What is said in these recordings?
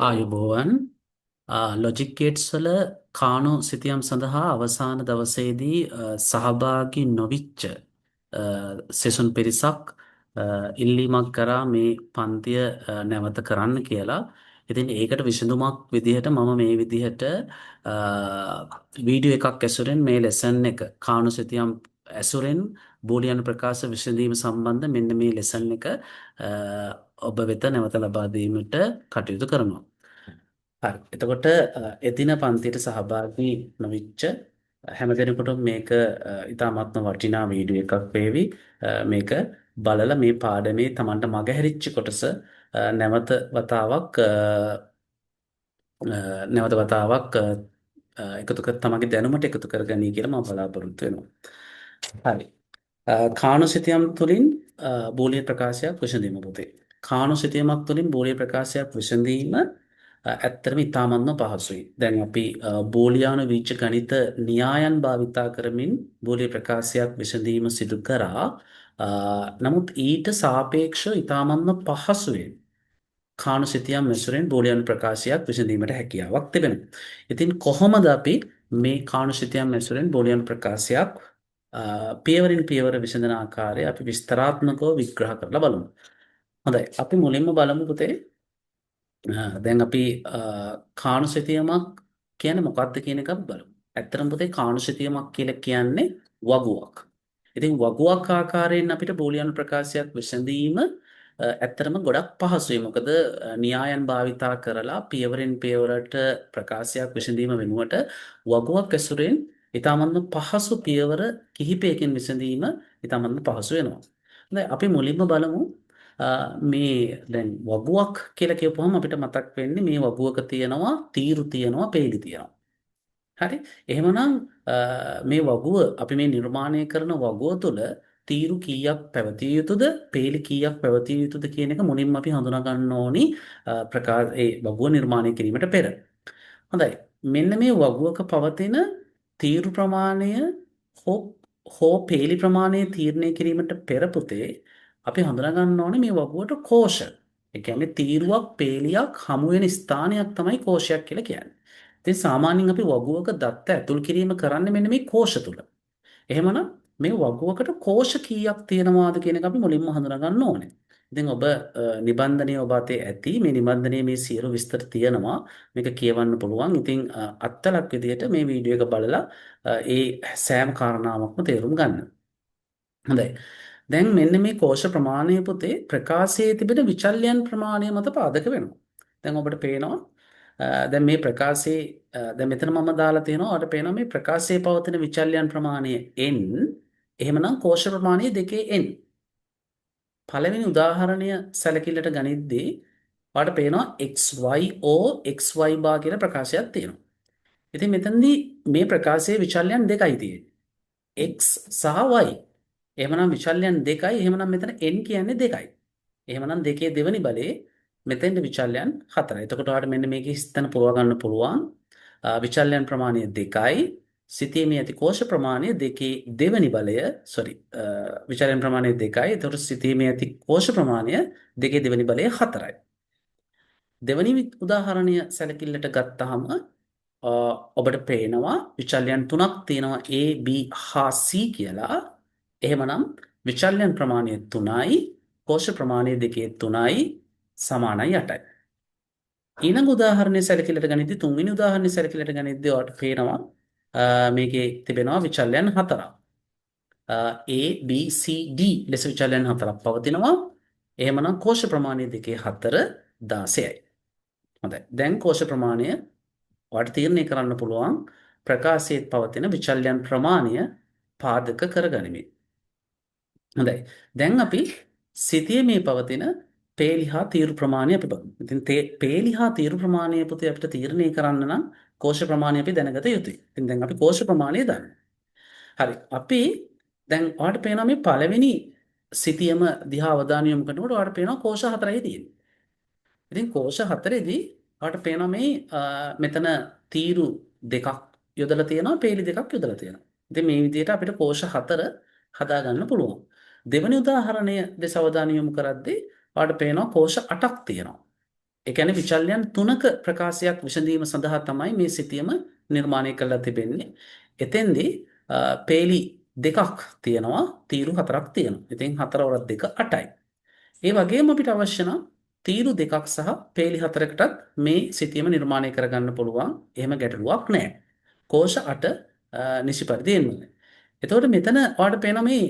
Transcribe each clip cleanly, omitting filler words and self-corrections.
ආයුබෝවන් logic gates වල කානු සිතියම් සඳහා අවසාන දවසේදී සහභාගී නොවිච්ච සෙසුන් පිරිසක් ඉල්ලීමක් කරා මේ පන්තිය නැවත කරන්න කියලා. ඉතින් ඒකට විසඳුමක් විදිහට මම මේ විදිහට වීඩියෝ එකක් ඇසුරෙන් මේ ලෙසන් එක කානු සිතියම් ඇසුරෙන් බූලියන් ප්‍රකාශ විසඳීම සම්බන්ධ මෙන්න මේ ලෙසන් එක ඔබ වෙත නැවත ලබා දීමට කටයුතු කරනවා. හරි. එතකොට එදින පන්තියට සහභාගී නොවිච්ච හැම දෙනෙකුටම මේක ඉතාමත්ම වටිනා වීඩියෝ එකක් වේවි. මේක බලලා මේ පාඩමේ Tamanට මගහැරිච්ච කොටස නැවත වතාවක් නැවත වතාවක් එකතු කර තමන්ගේ දැනුමට එකතු කරගනී කියලා මම බලාපොරොත්තු වෙනවා. හරි. කාණු සිතියම් තුළින් බෝලිය ප්‍රකාශයක් විසඳීම පුතේ. කාණු සිතියමක් තුළින් බෝලිය ප්‍රකාශයක් විසඳීම ඇත්තටම ඉතාමත්ම පහසුයි. දැන් අපි බෝලියානු වීජ ගණිත න්‍යායන් භාවිතා කරමින් බෝලිය ප්‍රකාශයක් විසඳීම සිදු කරා. නමුත් ඊට සාපේක්ෂව ඉතාමත්ම පහසුවෙන් කාණු සිතියම් ඇසුරෙන් බෝලියානු ප්‍රකාශයක් විසඳීමට හැකියාවක් තිබෙනවා. ඉතින් කොහොමද අපි මේ කාණු සිතියම් ඇසුරෙන් බෝලියානු ප්‍රකාශයක් පියවරින් පියවර විසඳන ආකාරය අපි විස්තරාත්මකව විග්‍රහ කරලා බලමු. හොඳයි. අපි මුලින්ම බලමු පුතේ. දැන් අපි කාණු සිතියමක් කියන්නේ මොකක්ද කියන එක අපි බලමු. ඇත්තටම පුතේ කාණු සිතියමක් කියලා කියන්නේ වගුවක්. ඉතින් වගුවක් ආකාරයෙන් අපිට බෝලියානු ප්‍රකාශයක් විසඳීම ඇත්තටම ගොඩක් පහසුයි. මොකද න්‍යායන් භාවිතා කරලා පියවරෙන් පියවරට ප්‍රකාශයක් විසඳීම වෙනුවට වගුවක් ඇසුරෙන් ඉතාමත්ම පහසු පියවර කිහිපයකින් විසඳීම ඉතාමත්ම පහසු වෙනවා. හොඳයි අපි මුලින්ම බලමු මේ දැන් වගුවක් කියලා කියපුවම අපිට මතක් වෙන්නේ මේ වගුවක තියෙනවා තීරු තියෙනවා පේලි තියෙනවා. හරි. එහෙමනම් මේ වගුව අපි මේ නිර්මාණය කරන වගුව තුළ තීරු කීයක් පැවතිය යුතුද පේලි කීයක් පැවතිය යුතුද කියන එක මුලින්ම අපි හඳුනා ගන්න ඕනි ඒ වගුව නිර්මාණය කිරීමට පෙර. හොඳයි. මෙන්න මේ වගුවක පවතින තීරු ප්‍රමාණය හෝ පේලි ප්‍රමාණය තීරණය කිරීමට පෙර පුතේ අපි හඳුනා ගන්න ඕනේ මේ වගුවට කෝෂ. ඒ කියන්නේ තීරුවක් පේලියක් හමු වෙන ස්ථානයක් තමයි කෝෂයක් කියලා කියන්නේ. ඉතින් සාමාන්‍යයෙන් අපි වගුවක දත්ත ඇතුල් කිරීම කරන්නේ මෙන්න මේ කෝෂ තුල. එහෙමනම් මේ වගුවකට කෝෂ කීයක් තියෙනවාද කියන එක අපි මුලින්ම හඳුනා ගන්න ඕනේ. ඉතින් ඔබ නිබන්ධනය ඔබ අතේ ඇති මේ නිබන්ධනයේ මේ සියලු විස්තර තියෙනවා මේක කියවන්න පුළුවන්. ඉතින් අත්තලක් විදියට මේ වීඩියෝ එක බලලා ඒ සෑම කාරණාවක්ම තේරුම් ගන්න. හොඳයි. දැන් මෙන්න මේ කෝෂ ප්‍රමාණය පුතේ ප්‍රකාශයේ තිබෙන විචල්‍යයන් ප්‍රමාණය මත පාදක වෙනවා. දැන් ඔබට පේනවා දැන් මේ ප්‍රකාශයේ දැන් මෙතන මම දාලා තියෙනවා ඔබට පේනවා මේ ප්‍රකාශයේ පවතින විචල්‍යයන් ප්‍රමාණය n එහෙමනම් කෝෂ ප්‍රමාණය 2n. පළවෙනි උදාහරණය සැලකිල්ලට ගනිද්දී ඔයාලට පේනවා xy බා කියලා ප්‍රකාශයක් තියෙනවා. ඉතින් මෙතනදී මේ ප්‍රකාශයේ විචල්‍යයන් දෙකයි තියෙන්නේ. x සහ y. එහෙමනම් විචල්‍යයන් දෙකයි. එහෙමනම් මෙතන n කියන්නේ දෙකයි. එහෙමනම් දෙකේ දෙවෙනි බලයේ මෙතෙන්ද විචල්‍යයන් හතරයි. එතකොට ඔයාලට මෙන්න මේකේ ස්ථන පුරව ගන්න පුළුවන්. විචල්‍යයන් ප්‍රමාණය 2යි. සිතීමේ ඇති කෝෂ ප්‍රමාණය දෙකේ දෙවෙනි බලය විචල්‍යයන් ප්‍රමාණය 2යි. එතකොට සිතීමේ ඇති කෝෂ ප්‍රමාණය දෙකේ දෙවෙනි බලය 4යි. දෙවෙනි උදාහරණය සැලකිල්ලට ගත්තාම ඔබට පේනවා විචල්‍යයන් තුනක් තියෙනවා A B හා C කියලා. එහෙමනම් විචල්‍යයන් ප්‍රමාණය 3යි කෝෂ ප්‍රමාණය දෙකේ 3යි සමානයි 8යි. ඊළඟ උදාහරණය සැලකිල්ලට ගනිද්දී තුන්වෙනි උදාහරණය සැලකිල්ලට ගනිද්දී ඔයාලට පේනවා මේකේ තිබෙනවා විචල්‍යයන් හතරක්. A B C D ලෙස විචල්‍යයන් හතරක් පවතිනවා. එහෙමනම් කෝෂ ප්‍රමාණය දෙකේ 4 16යි. හොඳයි. දැන් කෝෂ ප්‍රමාණය ඔයාලට තීරණය කරන්න පුළුවන් ප්‍රකාශයේ පවතින විචල්‍යයන් ප්‍රමාණය පාදක කරගනිමින්. හොඳයි. දැන් අපි සිතියමේ පවතින පේලි හා තීරු ප්‍රමාණය අපි බලමු. ඉතින් පේලි හා තීරු ප්‍රමාණය පුතේ අපිට තීරණය කරන්න නම් කෝෂ ප්‍රමාණය අපි දැනගත යුතුයි. ඉතින් දැන් අපි කෝෂ ප්‍රමාණය දන්නවා. හරි. අපි දැන් ඔයාලට පේනවා මේ පළවෙනි සිතියම දිහා අවධානය යොමු කරනකොට ඔයාලට පේනවා කෝෂ 4යි තියෙන්නේ. ඉතින් කෝෂ 4ෙදී ඔයාලට පේනවා මේ මෙතන තීරු දෙකක් යොදලා තියෙනවා, පේලි දෙකක් යොදලා තියෙනවා. ඉතින් මේ විදිහට අපිට කෝෂ 4 හදා ගන්න පුළුවන්. දෙවෙනි උදාහරණය දෙස අවධානය යොමු කරද්දී ඔයාලට පේනවා කෝෂ 8ක් තියෙනවා. ඒ කියන්නේ විචල්යන් තුනක ප්‍රකාශයක් විසඳීම සඳහා තමයි මේ සිතියම නිර්මාණය කරලා තිබෙන්නේ. එතෙන්දී පේලි දෙකක් තියෙනවා, තීරු හතරක් තියෙනවා. ඉතින් 4 වරක් 2 8යි. ඒ වගේම අපිට අවශ්‍ය නම් තීරු දෙකක් සහ පේලි හතරකටත් මේ සිතියම නිර්මාණය කරගන්න පුළුවන්. එහෙම ගැටලුවක් නැහැ. කෝෂ 8 නිසි පරිදි එන්නේ. එතකොට මෙතන ඔයාලට පේනවා මේ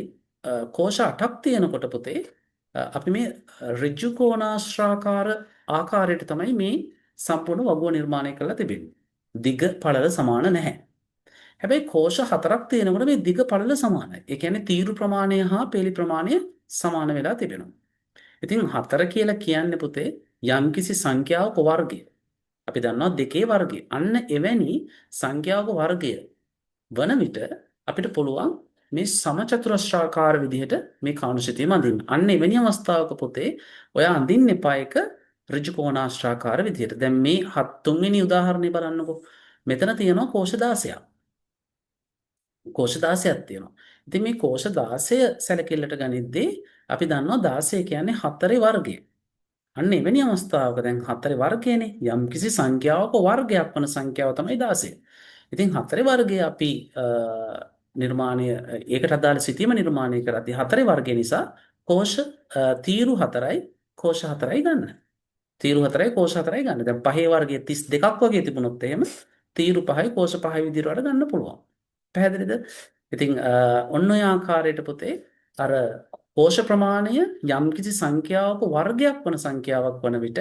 කෝෂ 8ක් තියෙනකොට පුතේ අපි මේ ඍජු කෝණාශ්‍රාකාර ආකාරයට තමයි මේ සම්පූර්ණ වගුව නිර්මාණය කරලා තිබෙන්නේ. දිග පළල සමාන නැහැ. හැබැයි කෝෂ 4ක් තියෙනකොට මේ දිග පළල සමානයි. ඒ කියන්නේ තීරු ප්‍රමාණය හා පේලි ප්‍රමාණය සමාන වෙලා තිබෙනවා. ඉතින් 4 කියලා කියන්නේ පුතේ යම්කිසි සංඛ්‍යාවක වර්ගය. අපි දන්නවා දෙකේ වර්ගය. අන්න එවැනි සංඛ්‍යාවක වර්ගය වන විට අපිට පුළුවන් මේ සමචතුරස්‍රාකාර විදිහට මේ කාණුසිතියම අඳින්න. අන්න එවැනි අවස්ථාවක පුතේ ඔයා අඳින්න එපා එක ඍජු කෝණාශ්‍රාකාර විදිහට. දැන් මේ 3 වෙනි උදාහරණය බලන්නකෝ. මෙතන තියෙනවා කෝෂ 16ක්. කෝෂ 16ක් තියෙනවා. ඉතින් මේ කෝෂ 16 සැලකිල්ලට ගනිද්දී අපි දන්නවා 16 කියන්නේ 4 වර්ගය. අන්න එවැනි අවස්ථාවක දැන් 4 වර්ගයනේ යම්කිසි සංඛ්‍යාවක වර්ගයක් වන සංඛ්‍යාව තමයි 16. ඉතින් 4 වර්ගය අපි නිර්මාණය ඒකට අදාළ සිතීම නිර්මාණය කරද්දී 4 වර්ගය නිසා කෝෂ තීරු 4යි කෝෂ 4යි ගන්න. තීරු 4යි කෝෂ 4යි ගන්න. දැන් පහේ වර්ගය 32ක් වගේ තිබුණොත් එහෙම තීරු 5යි කෝෂ 5යි විදිහට වල ගන්න පුළුවන්. පැහැදිලිද? ඉතින් ඔන්න ඔය ආකාරයට පුතේ අර කෝෂ ප්‍රමාණය යම්කිසි සංඛ්‍යාවක වර්ගයක් වන සංඛ්‍යාවක් වන විට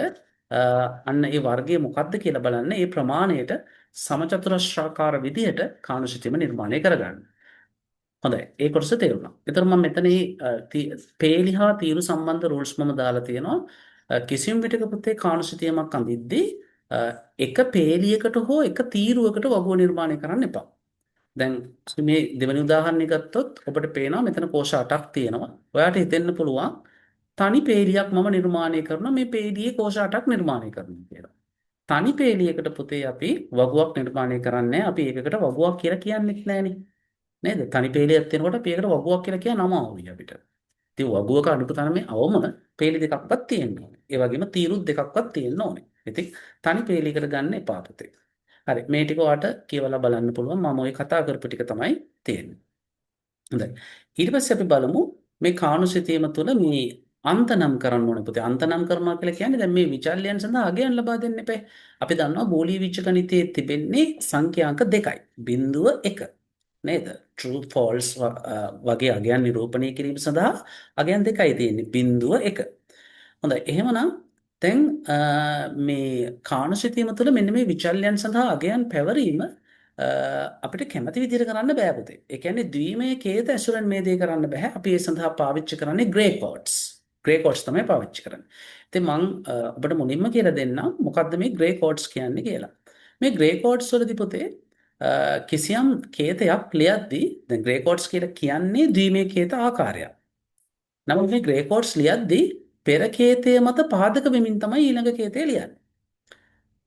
අන්න ඒ වර්ගය මොකක්ද කියලා බලන්න ඒ ප්‍රමාණයට සමචතුරස්‍රාකාර විදිහට කාණුසිතියම නිර්මාණය කරගන්න. හොඳයි. ඒ කොටස තේරුණා. ඒතර මම මෙතන පේලි හා තීරු සම්බන්ධ රූල්ස් මම දාලා තියෙනවා. කිසියම් විටක පුතේ කාණුසිතියමක් අඳිද්දී එක පේලියකට හෝ එක තීරුවකට වගුව නිර්මාණය කරන්න එපා. දැන් මේ දෙවෙනි උදාහරණය ගත්තොත් ඔබට පේනවා මෙතන කෝෂ 8ක් තියෙනවා. ඔයාට හිතෙන්න පුළුවන් තනි පේලියක් මම නිර්මාණය කරනවා මේ පේලියේ කෝෂ 8ක් නිර්මාණය කරනවා කියලා. තනි පේලියකට පුතේ අපි වගුවක් නිර්මාණය කරන්නේ අපි ඒකකට වගුවක් කියලා කියන්නේත් නැහනේ. නේද? තනි පේලියක් තියෙනකොට අපි ඒකට වගුවක් කියලා කියන නම ආවුයි අපිට. ඉතින් වගුවක අනුපතනමේ අවම පේලි දෙකක්වත් තියෙන්න ඕනේ. ඒ වගේම තීරුත් දෙකක්වත් තියෙන්න ඕනේ. ඉතින් තනි පේලියකට ගන්න එපා පුතේ. හරි මේ ටික ඔයාලට කියවලා බලන්න පුළුවන් මම ওই කතා කරපු ටික තමයි තියෙන්නේ. හොඳයි. ඊට පස්සේ අපි බලමු මේ කාණුසිතියම තුළ මේ අන්ත නම් කරන්න ඕනේ පුතේ. අන්ත නම් කරනවා කියලා කියන්නේ දැන් මේ විචල්‍යයන් සඳහා අගයන් ලබා දෙන්න එපා. අපි දන්නවා බෝලීය විචගණිතයේ තිබෙන්නේ සංඛ්‍යාංක දෙකයි. බිංදුව 1. නේද? true false වගේ අගයන් නිරූපණය කිරීම සඳහා අගයන් දෙකයි තියෙන්නේ. බිංදුව 1. හොඳයි. එහෙමනම් දැන් මේ කාණුසිතියම තුළ මෙන්න මේ විචල්‍යයන් සඳහා අගයන් පැවරීම අපිට කැමති විදිහට කරන්න බෑ පුතේ. ඒ කියන්නේ ද්විමය කේත ඇසුරෙන් මේ දේ කරන්න බෑ. අපි ඒ සඳහා පාවිච්චි කරන්නේ ග්‍රේ කෝඩ්ස්. ග්‍රේ කෝඩ්ස් තමයි පාවිච්චි කරන්නේ. ඉතින් මම ඔබට මුලින්ම කියලා දෙන්නම් මොකද්ද මේ ග්‍රේ කෝඩ්ස් කියන්නේ කියලා. මේ ග්‍රේ කෝඩ්ස් වලදී පුතේ කිසියම් කේතයක් ලියද්දී දැන් ග්‍රේ කෝඩ්ස් කියලා කියන්නේ ද්විමය කේත ආකාරයක්. නමුත් මේ ග්‍රේ කෝඩ්ස් ලියද්දී පෙර කේතය මත පාදක වෙමින් තමයි ඊළඟ කේතය ලියන්නේ.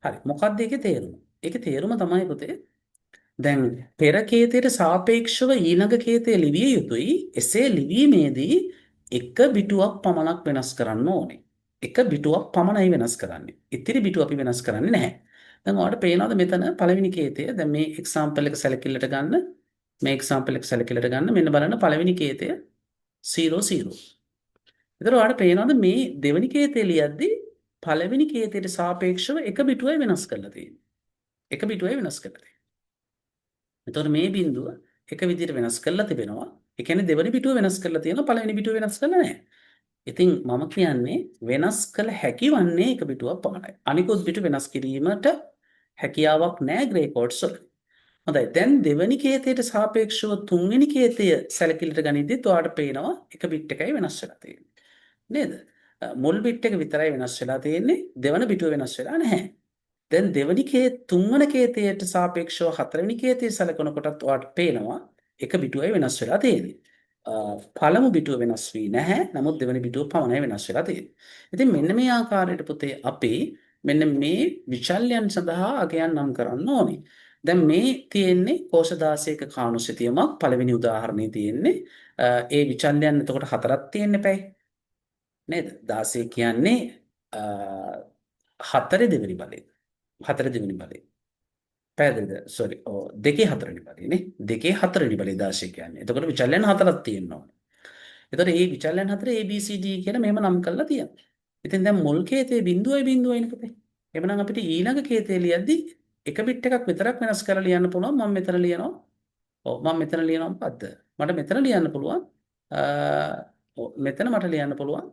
හරි. මොකක්ද ඒකේ තේරුම? ඒකේ තේරුම තමයි පුතේ දැන් පෙර කේතයට සාපේක්ෂව ඊළඟ කේතය ලිවිය යුතුයි. එසේ ලිවීමේදී එක බිටුවක් පමණක් වෙනස් කරන්න ඕනේ. එක බිටුවක් පමණයි වෙනස් කරන්නේ. ඉතිරි බිටුව අපි වෙනස් කරන්නේ නැහැ. දැන් ඔයාලට පේනවද මෙතන පළවෙනි කේතය? දැන් මේ එක්සැම්පල් එක සැලකිල්ලට ගන්න. මේ එක්සැම්පල් එක සැලකිල්ලට ගන්න. මෙන්න බලන්න පළවෙනි කේතය 0 0. එතකොට ඔයාලට පේනවද මේ දෙවෙනි කේතය ලියද්දී පළවෙනි කේතයට සාපේක්ෂව එක බිටුවයි වෙනස් කරලා තියෙන්නේ. එක බිටුවයි වෙනස් කරලා තියෙන්නේ. එතකොට මේ බිඳුව එක විදිහට වෙනස් කරලා තිබෙනවා. ඒ කියන්නේ දෙවෙනි බිටුව වෙනස් කරලා තියෙනවා පළවෙනි බිටුව වෙනස් කරලා නැහැ. ඉතින් මම කියන්නේ වෙනස් කළ හැකි වන්නේ එක බිටුවක් පමණයි. අනිකුත් බිටු වෙනස් කිරීමට හැකියාවක් නැහැ ග්‍රේ කෝඩ්ස් වල. හොඳයි. දැන් දෙවෙනි කේතයට සාපේක්ෂව තුන්වෙනි කේතය සැලකිල්ලට ගනිද්දිත් ඔයාලට පේනවා එක බිට් එකයි වෙනස් වෙලා තියෙන්නේ. නේද? මුල් බිට් එක විතරයි වෙනස් වෙලා තියෙන්නේ. දෙවන බිටුව වෙනස් වෙලා නැහැ. දැන් තුන්වන කේතයට සාපේක්ෂව හතරවෙනි කේතය සැලකනකොටත් ඔයාලට පේනවා එක බිටුවයි වෙනස් වෙලා තියෙන්නේ. පළමු බිටුව වෙනස් වී නැහැ. නමුත් දෙවෙනි බිටුව පමණයි වෙනස් වෙලා තියෙන්නේ. ඉතින් මෙන්න මේ ආකාරයට පුතේ අපි මෙන්න මේ විචල්‍යයන් සඳහා අගයන් නම් කරන්න ඕනේ. දැන් මේ තියෙන්නේ කෝෂ 16ක කාණුසිතියමක් පළවෙනි උදාහරණේ තියෙන්නේ. ඒ විචල්‍යයන් එතකොට හතරක් තියෙන්න එපැයි. නේද? 16 කියන්නේ හතරේ දෙවෙනි බලය. හතරේ දෙවෙනි බලය. පැහැදිලිද? සෝරි. ඔව් දෙකේ හතරවෙනි බලය නේ. දෙකේ හතරවෙනි බලය 16 කියන්නේ. එතකොට විචල්‍යයන් හතරක් තියෙනවා. එතකොට මේ විචල්‍යයන් හතරේ A B C D කියලා මෙහෙම නම් කරලා තියෙනවා. ඉතින් දැන් මුල් කේතේ බිඳුවයි බිඳුවයිනේ පුතේ. එhmenan අපිට ඊළඟ කේතේ ලියද්දි එක බිට් එකක් විතරක් වෙනස් කරලා ලියන්න පුළුවන්. මම මෙතන ලියනවා. ඔව් මම මෙතන ලියනවා මොකද්ද? මට මෙතන ලියන්න පුළුවන්. ඔව් මෙතන මට ලියන්න පුළුවන්.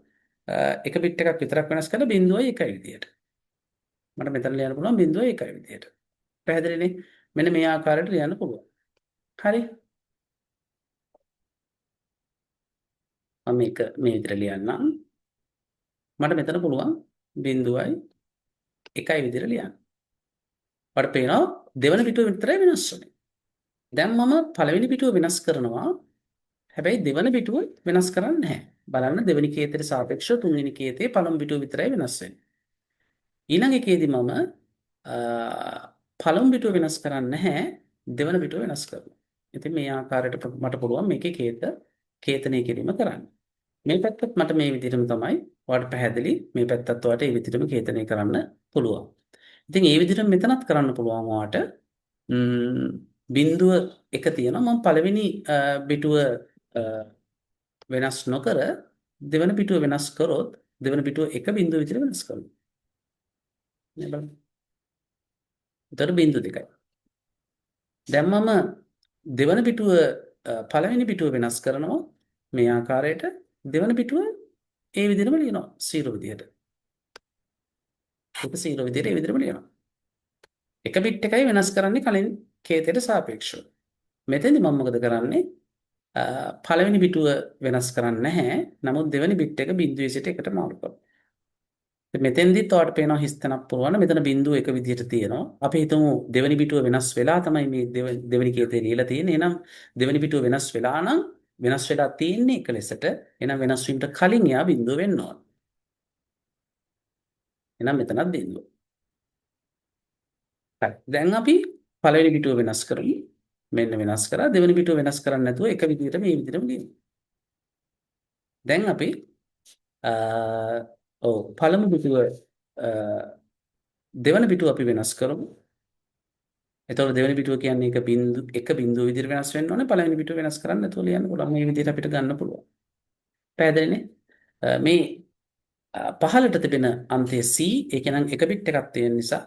එක බිට් එකක් විතරක් වෙනස් කරලා 0.1 විදියට. මට මෙතන ලියන්න පුළුවන් 0.1 විදියට. පැහැදිලිනේ? මෙන්න මේ ආකාරයට ලියන්න පුළුවන්. හරි. මම මේක මේ විදිහට ලියන්නම්. මට මෙතන පුළුවන් 0.1 විදිහට ලියන්න. මට පේනවා දෙවන පිටුව විතරයි වෙනස් වෙන්නේ. දැන් මම පළවෙනි පිටුව වෙනස් කරනවා. හැබැයි දෙවන පිටුව වෙනස් කරන්නේ නැහැ. බලන්න දෙවෙනි කේතයට සාපේක්ෂව තුන්වෙනි කේතයේ පළමු පිටුව විතරයි වෙනස් වෙන්නේ. ඊළඟ එකේදී මම පළමු පිටුව වෙනස් කරන්නේ නැහැ. දෙවන පිටුව වෙනස් කරනවා. ඉතින් මේ ආකාරයට මට පුළුවන් මේකේ කේතනය කිරීම කරන්න. මේ පැත්තත් මට මේ විදිහටම තමයි ඔයාලට පැහැදිලි. මේ පැත්තත් ඔයාලට මේ විදිහටම කේතනය කරන්න පුළුවන්. ඉතින් මේ විදිහට මෙතනත් කරන්න පුළුවන් ඔයාලට. බිඳුව එක තියෙනවා. මම පළවෙනි පිටුව වෙනස් නොකර දෙවන පිටුව වෙනස් කරොත් දෙවන පිටුව එක බිඳුව විතර වෙනස් කරනවා. නේ බලන්න. ඒතර බිඳුව දෙකයි. දැන් මම දෙවන පිටුව පළවෙනි පිටුව වෙනස් කරනවා මේ ආකාරයට. දෙවන පිටුව ඒ විදිහටම ලියනවා 0 විදිහට. ඒක 0 විදිහට ඒ විදිහටම ලියනවා. එක බිට් එකයි වෙනස් කරන්නේ කලින් කේතයට සාපේක්ෂව. මෙතෙන්දි මම මොකද කරන්නේ? පළවෙනි පිටුව වෙනස් කරන්නේ නැහැ. නමුත් දෙවෙනි බිට් එක 0.1ට මාරු කරනවා. මෙතෙන්දිත් ඔයාලට පේනවා හිස්තැනක් පුරවන්න. මෙතන 0.1 විදිහට තියෙනවා. අපි හිතමු දෙවෙනි පිටුව වෙනස් වෙලා තමයි මේ දෙවෙනි කේතේ ලියලා තියෙන්නේ. එහෙනම් දෙවෙනි පිටුව වෙනස් වෙලා නම් වෙනස් වෙලා තියෙන්නේ එක ලෙසට. එහෙනම් වෙනස් වීමට කලින් එයා 0 වෙන්න ඕන. එහෙනම් මෙතනත් 0. හරි. දැන් අපි පළවෙනි පිටුව වෙනස් කරමු. මෙන්න වෙනස් කරා. දෙවෙනි පිටුව වෙනස් කරන්නේ නැතුව එක විදිහට මේ විදිහටම ලියමු. දැන් අපි පළමු පිටුව දෙවන පිටුව අපි වෙනස් කරමු. එතකොට දෙවෙනි පිටුව කියන්නේ එක බිඳුව විදිහට වෙනස් වෙන්න ඕනේ. පළවෙනි පිටුව වෙනස් කරන්න නැතුව ලියන්න පුළුවන්. මේ විදිහට අපිට ගන්න පුළුවන්. පැහැදිලිනේ? මේ පහළට තිබෙන අන්තය C ඒක නම් එක බිට් එකක් තියෙන නිසා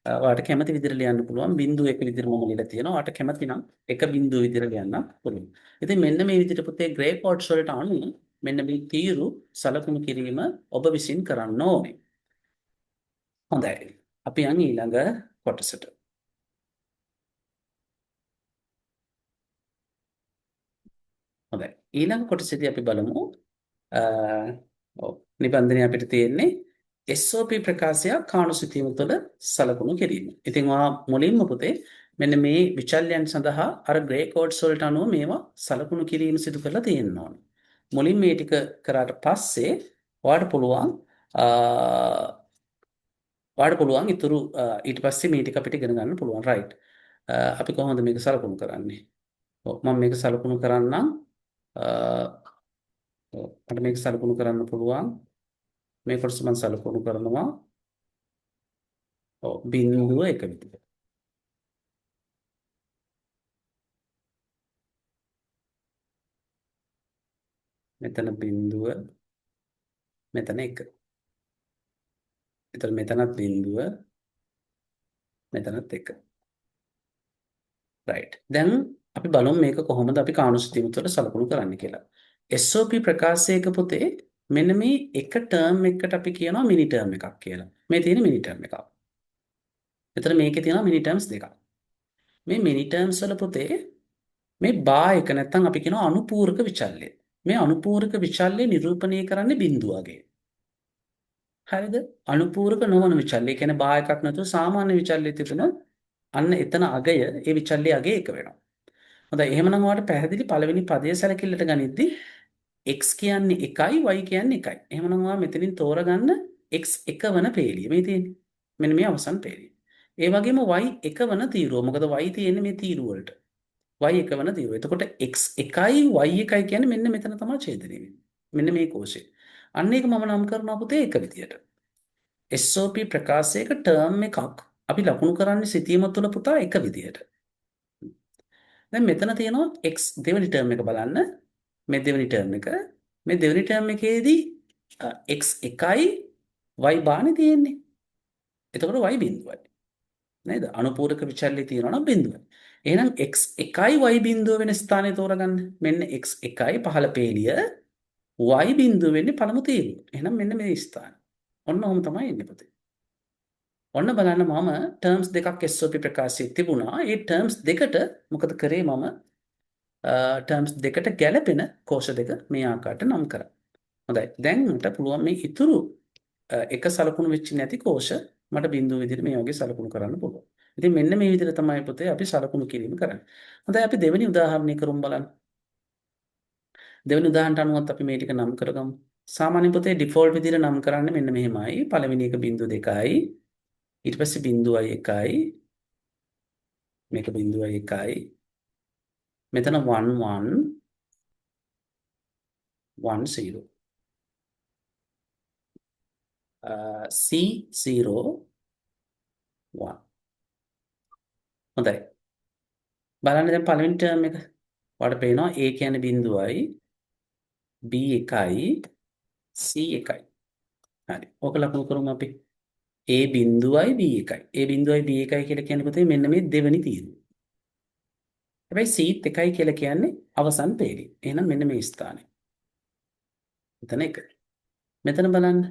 ඔයාලට කැමති විදිහට ලියන්න පුළුවන්. 0.1 විදිහට මම ලියලා තියෙනවා. ඔයාලට කැමති නම් එක බිඳුව විදිහට ලියන්න පුළුවන්. ඉතින් මෙන්න මේ විදිහට පුතේ ග්‍රේ කෝඩ්ස් වලට අනුව මෙන්න මේ තීරු සලකුණු කිරීම ඔබ විසින් කරන්න ඕනේ. හොඳයි. අපි යන් ඊළඟ කොටසට. හොඳයි. ඊළඟ කොටසේදී අපි බලමු නිබන්ධනය අපිට තියෙන්නේ SOP ප්‍රකාශයක් කාණු සිතීම තුළ සලකුණු කිරීම. ඉතින් ඔයා මුලින්ම පුතේ මෙන්න මේ විචල්‍යයන් සඳහා අර ග්‍රේ කෝඩ්ස් වලට අනුව මේවා සලකුණු කිරීම සිදු කරලා තියෙන්න ඕනේ. මුලින් මේ ටික කරාට පස්සේ ඔයාලට පුළුවන් ඉතුරු ඊට පස්සේ මේ ටික අපිට ඉගෙන ගන්න පුළුවන්. රයිට්. අපි කොහොමද මේක සලකුණු කරන්නේ? මම මේක සලකුණු කරන්නම්. මට මේක සලකුණු කරන්න පුළුවන්. මේ කොටස මම සලකුණු කරනවා. බිඳුව එක විදිහට. මෙතන බිඳුව මෙතන එක. එතන මෙතනත් බිඳුව මෙතනත් එක. රයිට්. දැන් අපි බලමු මේක කොහොමද අපි කාණු සිතීම තුළ සලකුණු කරන්න කියලා. SOP ප්‍රකාශයක පුතේ මෙන්න මේ එක ටර්ම් එකකට අපි කියනවා මිනි ටර්ම් එකක් කියලා. මේ තියෙන මිනි ටර්ම් එකක්. එතන මේකේ තියෙනවා මිනි ටර්ම්ස් දෙකක්. මේ මිනි ටර්ම්ස් වල පුතේ මේ බා එක නැත්තම් අපි කියනවා අනුපූරක විචල්්‍ය. මේ අනුපූරක විචල්්‍ය නිරූපණය කරන්නේ බිඳුවගේ. හරිද? අනුපූරක නොවන විචල්්‍ය කියන්නේ බා එකක් නැතුව සාමාන්‍ය විචල්්‍ය තිබුණොත් අන්න එතන අගය ඒ විචල්්‍ය අගය එක වෙනවා. හොඳයි එහෙමනම් ඔයාලට පැහැදිලි පළවෙනි පදයේ සැලකිල්ලට ගනිද්දී x කියන්නේ 1යි y කියන්නේ 1යි. එහෙමනම් ඔයා මෙතනින් තෝරගන්න x 1 වන පේළිය. මේ තියෙන්නේ. මෙන්න මේ අවසන් පේළිය. ඒ වගේම y 1 වන තීරුව. මොකද y තියෙන්නේ මේ තීරුව වලට. y 1 වන තීරුව. එතකොට x 1යි y 1යි කියන්නේ මෙන්න මෙතන තමයි ඡේදනය වෙන්නේ. මෙන්න මේ කෝෂය. අන්න ඒක මම නම් කරනවා පුතේ එක විදියට. SOP ප්‍රකාශයක ටර්ම් එකක් අපි ලකුණු කරන්නේ සිතීම තුළ පුතා එක විදිහට. දැන් මෙතන තියෙනවා x දෙවෙනි ටර්ම් එක බලන්න. මේ දෙවෙනි ටර්ම් එක. මේ දෙවෙනි ටර්ම් එකේදී x 1යි y බානේ තියෙන්නේ. එතකොට y බිඳුවයි. නේද? අනුපූරක විචල්්‍ය තියෙනවා නම් බිඳුවයි. එහෙනම් x 1යි y බිඳුව වෙන ස්ථානය තෝරගන්න. මෙන්න x 1යි පහළ පේලිය y බිඳුව වෙන්නේ පළමු තීරුව. එහෙනම් මෙන්න මේ ස්ථාන. ඔන්න ඔහොම තමයි එන්නේ පුතේ. ඔන්න බලන්න මම ටර්ම්ස් දෙකක් SOP ප්‍රකාශයේ තිබුණා. ඒ ටර්ම්ස් දෙකට මොකද කරේ මම ටර්ම්ස් දෙකට ගැලපෙන කෝෂ දෙක මේ ආකාරයට නම් කරා. හොඳයි. දැන් මට පුළුවන් මේ ඉතුරු එක සලකුණු වෙච්ච නැති කෝෂ මට බිඳුව විදිහට මේ වගේ සලකුණු කරන්න පුළුවන්. ඉතින් මෙන්න මේ විදිහට තමයි පුතේ අපි සලකුණු කිරීම කරන්නේ. හොඳයි අපි දෙවෙනි උදාහරණය කරමු බලන්න. දෙවෙනි උදාහරණට අනුවත් අපි මේ ටික නම් කරගමු. සාමාන්‍ය පුතේ ඩිෆෝල්ට් විදිහට නම් කරන්නේ මෙන්න මෙහෙමයි. පළවෙනි එක බිඳුව 2යි. ඊට පස්සේ බිඳුවයි 1යි. මේක බිඳුවයි 1යි. මෙතන 1 1 1 0. C0 1. හොඳයි. බලන්න දැන් පළවෙනි ටර්ම් එක. ඔයාලට පේනවා A කියන්නේ බිඳුවයි B 1යි C 1යි. හරි. ඕක ලකුණු කරමු අපි. A බිඳුවයි B 1යි. A බිඳුවයි B 1යි කියලා කියන්නේ පුතේ මෙන්න මේ දෙවෙනි තීරුව. හැබැයි C 1යි කියලා කියන්නේ අවසන් පේළිය. එහෙනම් මෙන්න මේ ස්ථානය. මෙතන 1. මෙතන බලන්න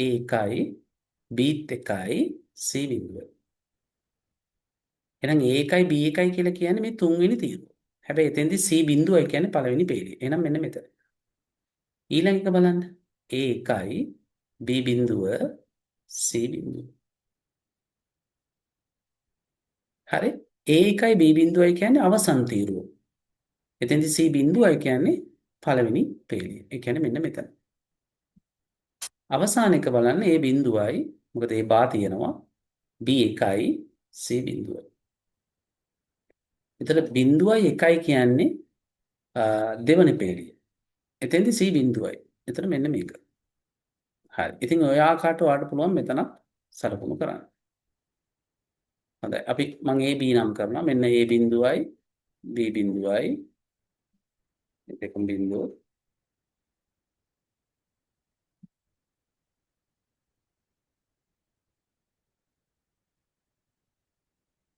A 1යි B 1යි C බිඳුව. එහෙනම් A 1යි B 1යි කියලා කියන්නේ මේ තුන්වෙනි තීරුව. හැබැයි එතෙන්දී C බිඳුවයි කියන්නේ පළවෙනි පේළිය. එහෙනම් මෙන්න මෙතන. ඊළඟ එක බලන්න. A 1යි B බිඳුව C බිඳුව. හරි? A 1යි B බිඳුවයි කියන්නේ අවසන් තීරුව. එතෙන්දී C බිඳුවයි කියන්නේ පළවෙනි පේළිය. ඒ කියන්නේ මෙන්න මෙතන. අවසාන එක බලන්න A බිඳුවයි මොකද A බා තියෙනවා B 1යි C බිඳුවයි. එතන බිඳුවයි 1යි කියන්නේ දෙවන පේළිය. එතෙන්දී C බිඳුවයි. එතන මෙන්න මේක. හරි. ඉතින් ඔය ආකාරයට ඔයාලට පුළුවන් මෙතන සලකුණු කරන්න. හොඳයි. අපි මම A B නම් කරනවා. මෙන්න A බිඳුවයි B බිඳුවයි දෙකම බිඳුව.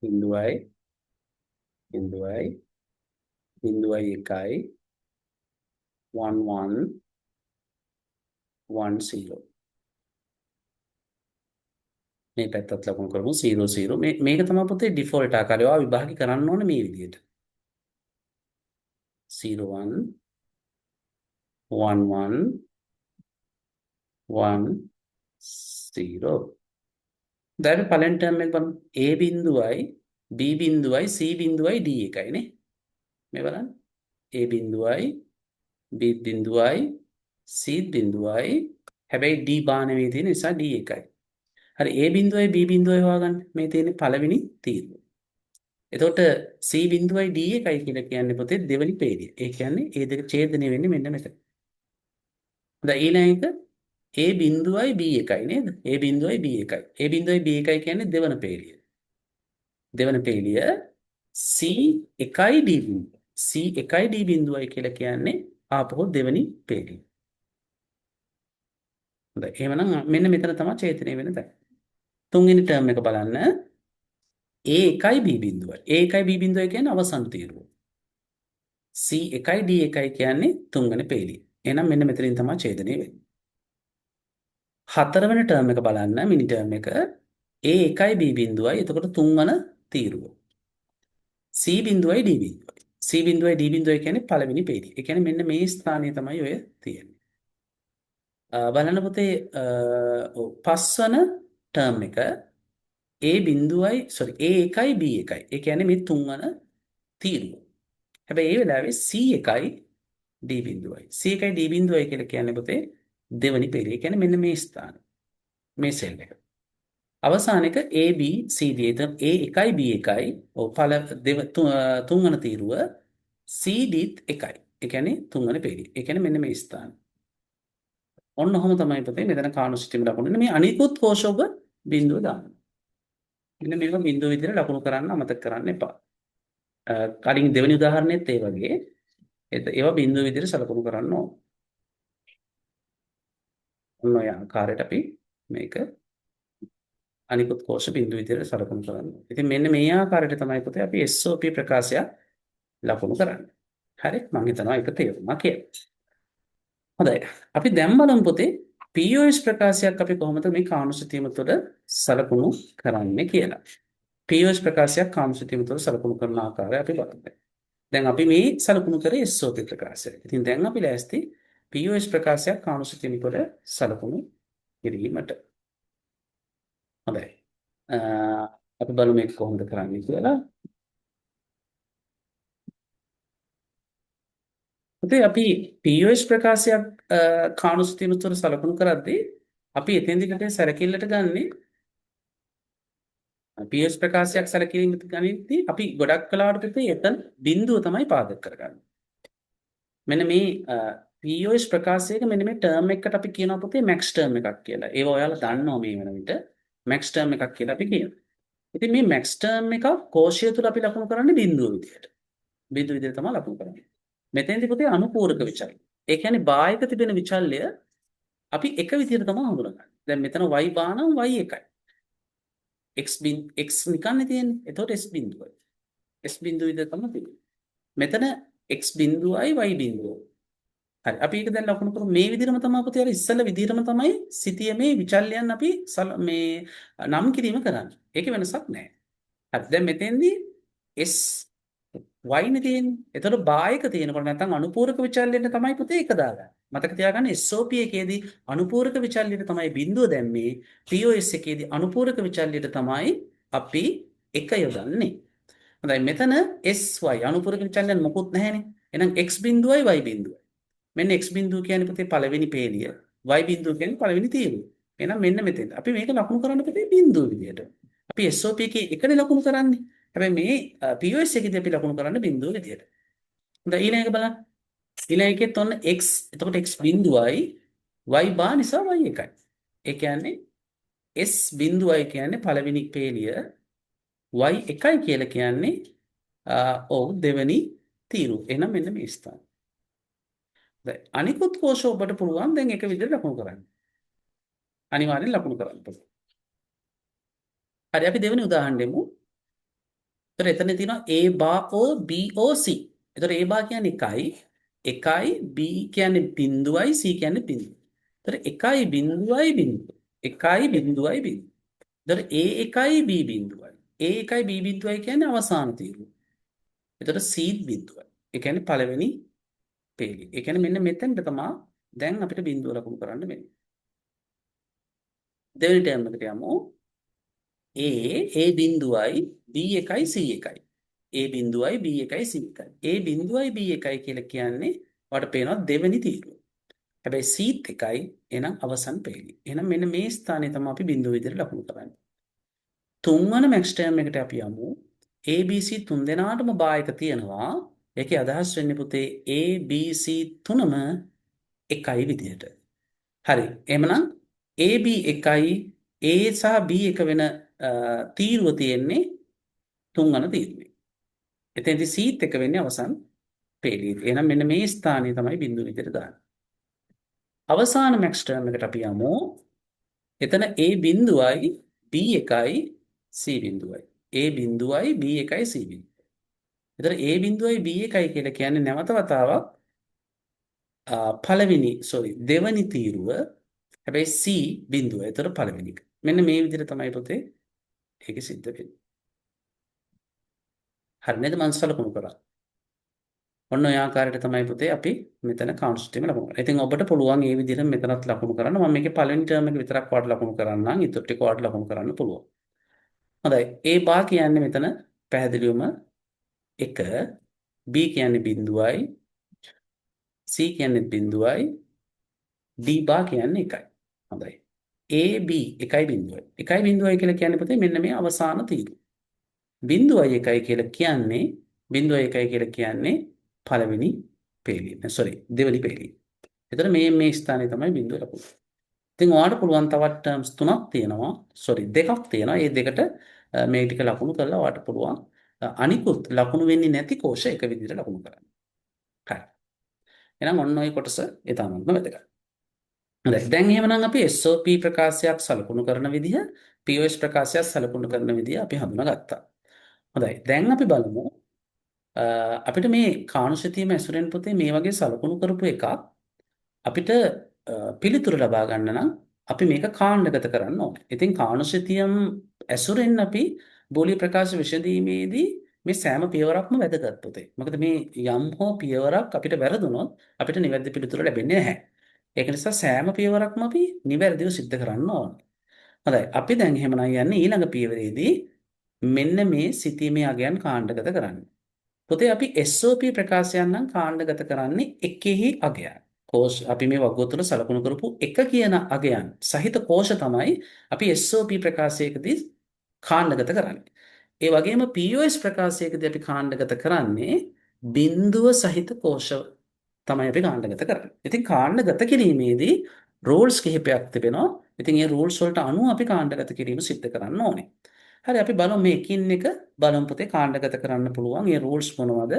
බිඳුවයි බිඳුවයි බිඳුවයි 1යි 1 1 1 0. මේ පැත්තත් ලකුණු කරමු 0 0. මේක තමයි පුතේ ඩිෆෝල්ට් ආකාරය. ඔයා විභාගي කරන්න ඕනේ මේ විදිහට. 0 1 1 1 1 0. දැන් පළවෙනි ටර්ම් එක බලමු. A බිඳුවයි B බිඳුවයි C බිඳුවයි D එකයි නේ. මේ බලන්න. A බිඳුවයි B බිඳුවයි C බිඳුවයි හැබැයි D බා නෙවෙයි තියෙන නිසා D එකයි. හරි A බිඳුවයි B බිඳුවයි හොයාගන්න. මේ තියෙන්නේ පළවෙනි තීරුව. එතකොට C බිඳුවයි D එකයි කියලා කියන්නේ පොතේ දෙවෙනි පේළිය. ඒ කියන්නේ ඒ දෙක ඡේදනය වෙන්නේ මෙන්න මෙතන. දැන් ඊළඟ එක A බිඳුවයි B එකයි නේද? A බිඳුවයි B එකයි. A බිඳුවයි B එකයි කියන්නේ දෙවන පේළිය. දෙවන පේළිය C 1යි D බිඳුව. C 1යි D බිඳුවයි කියලා කියන්නේ ආපහු දෙවෙනි පේළිය. හොඳයි. එහෙමනම් මෙන්න මෙතන තමයි ඡේදනය වෙන තැන. තුන්වෙනි ටර්ම් එක බලන්න. A 1යි B බිඳුවයි. A 1යි B බිඳුවයි කියන්නේ අවසන් තීරුව. C 1යි D 1යි කියන්නේ තුන්වෙනි පේළිය. එහෙනම් මෙන්න මෙතනින් තමයි ඡේදනය වෙන්නේ. හතරවෙනි ටර්ම් එක බලන්න මිනි ටර්ම් එක A 1යි B බිඳුවයි. එතකොට තුන්වන තීරුව. C බිඳුවයි D බිඳුවයි. C බිඳුවයි D බිඳුවයි කියන්නේ පළවෙනි පේළිය. ඒ කියන්නේ මෙන්න මේ ස්ථානය තමයි ඔය තියෙන්නේ. බලන්න පුතේ පස්වන ටර්ම් එක A බිඳුවයි sorry A 1යි B 1යි. ඒ කියන්නේ මේ තුන්වන තීරුව. හැබැයි ඒ වෙලාවේ C 1යි D බිඳුවයි. C 1යි D බිඳුවයි කියලා කියන්නේ පුතේ දෙවෙනි පේළිය. ඒ කියන්නේ මෙන්න මේ ස්ථාන. මේ සෙල් එක. අවසාන එක A B C D. එතන A 1යි B 1යි. ඔව් තුන්වන තීරුව C D 1යි. ඒ කියන්නේ තුන්වන පේළිය. ඒ කියන්නේ මෙන්න මේ ස්ථාන. ඔන්න ඔහොම තමයි පුතේ මෙතන කාණු සිස්ටම් ලකුණු. මේ අනිකුත් කෝෂ ඔබ බිඳුව දාන්න. මෙන්න මේක බිඳුව විදිහට ලකුණු කරන්න අමතක කරන්න එපා. කලින් දෙවෙනි උදාහරණෙත් ඒ වගේ ඒවා බිඳුව විදිහට සලකුණු කරන්න ඕන. ඔන්න ඔය ආකාරයට අපි මේක අනිකුත් කෝෂ බිඳුව විදිහට සලකුණු කරන්න. ඉතින් මෙන්න මේ ආකාරයට තමයි පුතේ අපි SOP ප්‍රකාශය ලකුණු කරන්නේ. හරි මම හිතනවා ඒක තේරුණා කියලා. හොඳයි. අපි දැන් බලමු පුතේ POS ප්‍රකාශයක් අපි කොහොමද මේ කාණු සිතීම තුළ සලකුණු කරන්නේ කියලා. POS ප්‍රකාශයක් කාණු සිතීම තුළ සලකුණු කරන ආකාරය අපි බලමු. දැන් අපි මේ සලකුණු කරේ SOP ප්‍රකාශය. ඉතින් දැන් අපි ලෑස්ති POS ප්‍රකාශයක් කාණු සිතීම තුළ සලකුණු කිරීමට. හොඳයි. අපි බලමු මේක කොහොමද කරන්නේ කියලා. පුතේ අපි POS ප්‍රකාශයක් කාණු සිතීම තුළ සලකුණු කරද්දී අපි එතෙන්දිකට සැරකිල්ලට ගන්නේ POS ප්‍රකාශයක් සැලකිලිමට ගනිද්දී අපි ගොඩක් කලාවට පුතේ එතන බිඳුව තමයි පාදක කරගන්නේ. මෙන්න මේ POS ප්‍රකාශයක මෙන්න මේ ටර්ම් එකකට අපි කියනවා පුතේ මැක්ස් ටර්ම් එකක් කියලා. ඒව ඔයාලා දන්නවා මේ වෙන විට මැක්ස් ටර්ම් එකක් කියලා අපි කියනවා. ඉතින් මේ මැක්ස් ටර්ම් එක කෝෂය තුල අපි ලකුණු කරන්නේ බිඳුව විදියට. බිඳුව විදියට තමයි ලකුණු කරන්නේ. මෙතෙන්දී පුතේ අනුපූරක විචල්‍ය. ඒ කියන්නේ බාහික තිබෙන විචල්‍ය අපි එක විදියට තමයි හඳුනගන්නේ. දැන් මෙතන y බා නම් y එකයි. x නිකන්නේ තියෙන්නේ. එතකොට s බිඳුවයි. s බිඳුව විදියට තමයි තියෙන්නේ. මෙතන x බිඳුවයි y බිඳුවයි. හරි අපි ඒක දැන් ලකුණු කරමු මේ විදිහටම තමයි පුතේ අර ඉස්සෙල්ල විදිහටම තමයි සිතියමේ විචල්‍යයන් අපි මේ නම් කිරීම කරන්නේ. ඒකේ වෙනසක් නැහැ. හරි දැන් මෙතෙන්දී s y නේ තියෙන්නේ. එතකොට බායක තියෙනකොට නැත්නම් අනුපූරක විචල්‍යයට තමයි පුතේ එක දාගන්නේ. මතක තියාගන්න SOP එකේදී අනුපූරක විචල්‍යයට තමයි බිඳුව දැම්මේ. POS එකේදී අනුපූරක විචල්‍යයට තමයි අපි එක යොදන්නේ. හොඳයි මෙතන sy අනුපූරක විචල්‍යයන් මොකුත් නැහැනේ. එහෙනම් x බිඳුවයි y බිඳුවයි. මෙන්න x බිඳුව කියන්නේ පුතේ පළවෙනි පේලිය. y බිඳුව කියන්නේ පළවෙනි තීරුව. එහෙනම් මෙන්න මෙතෙන්. අපි මේක ලකුණු කරන්න පුතේ බිඳුව විදියට. අපි SOP එකේ එකනේ ලකුණු කරන්නේ. හැබැයි මේ POS එකේදී අපි ලකුණු කරන්න බිඳුව විදියට. හොඳයි ඊළඟ එක බලන්න. ඊළඟ එකෙත් ඔන්න x එතකොට x බිඳුවයි y බා නිසා y එකයි. ඒ කියන්නේ s බිඳුවයි කියන්නේ පළවෙනි පේලිය y එකයි කියලා කියන්නේ ඔව් දෙවෙනි තීරුව. එහෙනම් මෙන්න මේ ස්ථාන. දැන් අනිකුත් කෝෂ ඔබට පුළුවන් දැන් එක විදිහට ලකුණු කරන්න. අනිවාර්යෙන් ලකුණු කරන්න පුළුවන්. හරි අපි දෙවෙනි උදාහරණ දෙමු. ඒතර එතන තියෙනවා a bar o b o c. ඒතර a bar කියන්නේ 1යි b කියන්නේ බිඳුවයි c කියන්නේ බිඳුව. ඒතර 1යි බිඳුවයි බිඳුව. 1යි බිඳුවයි බිඳුව. ඒතර a 1යි b බිඳුවයි. a 1යි b බිඳුවයි කියන්නේ අවසාන තීරුව. ඒතර c බිඳුවයි. ඒ කියන්නේ පළවෙනි පේලිය. ඒ කියන්නේ මෙන්න මෙතෙන්ට තමයි දැන් අපිට බිඳුව ලකුණු කරන්න වෙන්නේ. දෙවෙනි ටර්ම් එකට යමු. a බිඳුවයි b එකයි c එකයි. a බිඳුවයි b එකයි c එකයි. a බිඳුවයි b එකයි කියලා කියන්නේ ඔයාලට පේනවා දෙවෙනි තීරුව. හැබැයි c එකයි එහෙනම් අවසන් පේලිය. එහෙනම් මෙන්න මේ ස්ථානයේ තමයි අපි බිඳුව විදිහට ලකුණු කරන්නේ. තුන්වන මැක්ස් ටර්ම් එකට අපි යමු. a b c තුන් දෙනාටම බායක තියෙනවා. ඒකේ අදහස් වෙන්නේ පුතේ a b c තුනම එකයි විදිහට. හරි. එහෙමනම් AB එකයි A සහ B එක වෙන තීරුව තියෙන්නේ තුන්වන තීරුවේ. එතෙන්දී C එක වෙන්නේ අවසන් පේළියේ. එහෙනම් මෙන්න මේ ස්ථානයේ තමයි බිඳුව විදිහට දාන්නේ. අවසාන මැක්ස් ටර්ම් එකට අපි යමු. එතන A බිඳුවයි B එකයි C බිඳුවයි. A බිඳුවයි B එකයි C බිඳුවයි. එතන A බිඳුවයි B එකයි කියලා කියන්නේ නැවත වතාවක් දෙවනි තීරුව හැබැයි C බිඳුව. ඒතර පළවෙනි එක. මෙන්න මේ විදිහට තමයි පුතේ ඒක සිද්ධ වෙන්නේ. හරි නේද මම සලකුණු කරා. ඔන්න ඔය ආකාරයට තමයි පුතේ අපි මෙතන කවුන්ට් සිස්ටම් ලකුණු කරන්නේ. ඉතින් ඔබට පුළුවන් මේ විදිහට මෙතනත් ලකුණු කරන්න. මම මේකේ පළවෙනි ටර්ම් එක විතරක් වාට ලකුණු කරන්නම්. ඊටු ටික වාට ලකුණු කරන්න පුළුවන්. හොඳයි. A බා කියන්නේ මෙතන පැහැදිලිවම 1 B කියන්නේ බිඳුවයි C කියන්නේ බිඳුවයි D බා කියන්නේ 1යි. හොඳයි. AB 1යි බිඳුවයි. 1යි බිඳුවයි කියලා කියන්නේ පුතේ මෙන්න මේ අවසාන තීරුව. බිඳුවයි 1යි කියලා කියන්නේ බිඳුවයි 1යි කියලා කියන්නේ පළවෙනි පේළිය. දෙවෙනි පේළිය. එතන මේ ස්ථානයේ තමයි බිඳුව ලකුණ. ඉතින් ඔයාලට පුළුවන් තවත් ටර්ම්ස් තුනක් තියෙනවා. දෙකක් තියෙනවා. මේ දෙකට මේ ටික ලකුණු කරලා ඔයාලට පුළුවන් අනිකුත් ලකුණු වෙන්නේ නැති කෝෂ එක විදිහට ලකුණු කරන්න. හරි. එහෙනම් ඔන්න ඔය කොටස ඒ තාමත්ම වැදගත්. හොඳයි. දැන් එහෙමනම් අපි SOP ප්‍රකාශයක් සලකුණු කරන විදිහ, POS ප්‍රකාශයක් සලකුණු කරන විදිහ අපි හඳුනාගත්තා. හොඳයි. දැන් අපි බලමු අපිට මේ කාණුසිතීම ඇසුරෙන් පුතේ මේ වගේ සලකුණු කරපු එකක් අපිට පිළිතුරු ලබා ගන්න නම් අපි මේක කාණ්ඩගත කරන්න ඕනේ. ඉතින් කාණුසිතියම් ඇසුරෙන් අපි බෝලි ප්‍රකාශ විසඳීමේදී මේ සෑම පියවරක්ම වැදගත් පුතේ. මොකද මේ යම් හෝ පියවරක් අපිට වැරදුනොත් අපිට නිවැරදි පිළිතුර ලැබෙන්නේ නැහැ. ඒක නිසා සෑම පියවරක්ම අපි නිවැරදිව සිද්ධ කරන්න ඕනේ. හොඳයි. අපි දැන් එහෙමනම් යන්නේ ඊළඟ පියවරේදී මෙන්න මේ සිතීමේ අගයන් කාණ්ඩගත කරන්න. පොතේ අපි SOP ප්‍රකාශයන් නම් කාණ්ඩගත කරන්නේ එකෙහි අගයන්. කෝෂ අපි මේ වගුව තුළ සලකුණු කරපු එක කියන අගයන් සහිත කෝෂ තමයි අපි SOP ප්‍රකාශයකදී කාණ්ඩගත කරන්නේ. ඒ වගේම POS ප්‍රකාශයකදී අපි කාණ්ඩගත කරන්නේ බිඳුව සහිත කෝෂ තමයි අපි කාණ්ඩගත කරන්නේ. ඉතින් කාණ්ඩගත කිරීමේදී රූල්ස් කිහිපයක් තිබෙනවා. ඉතින් මේ රූල්ස් වලට අනුව අපි කාණ්ඩගත කිරීම සිද්ධ කරන්න ඕනේ. හරි අපි බලමු මේ එකින් එක බලමු පුතේ කාණ්ඩගත කරන්න පුළුවන් මේ රූල්ස් මොනවද?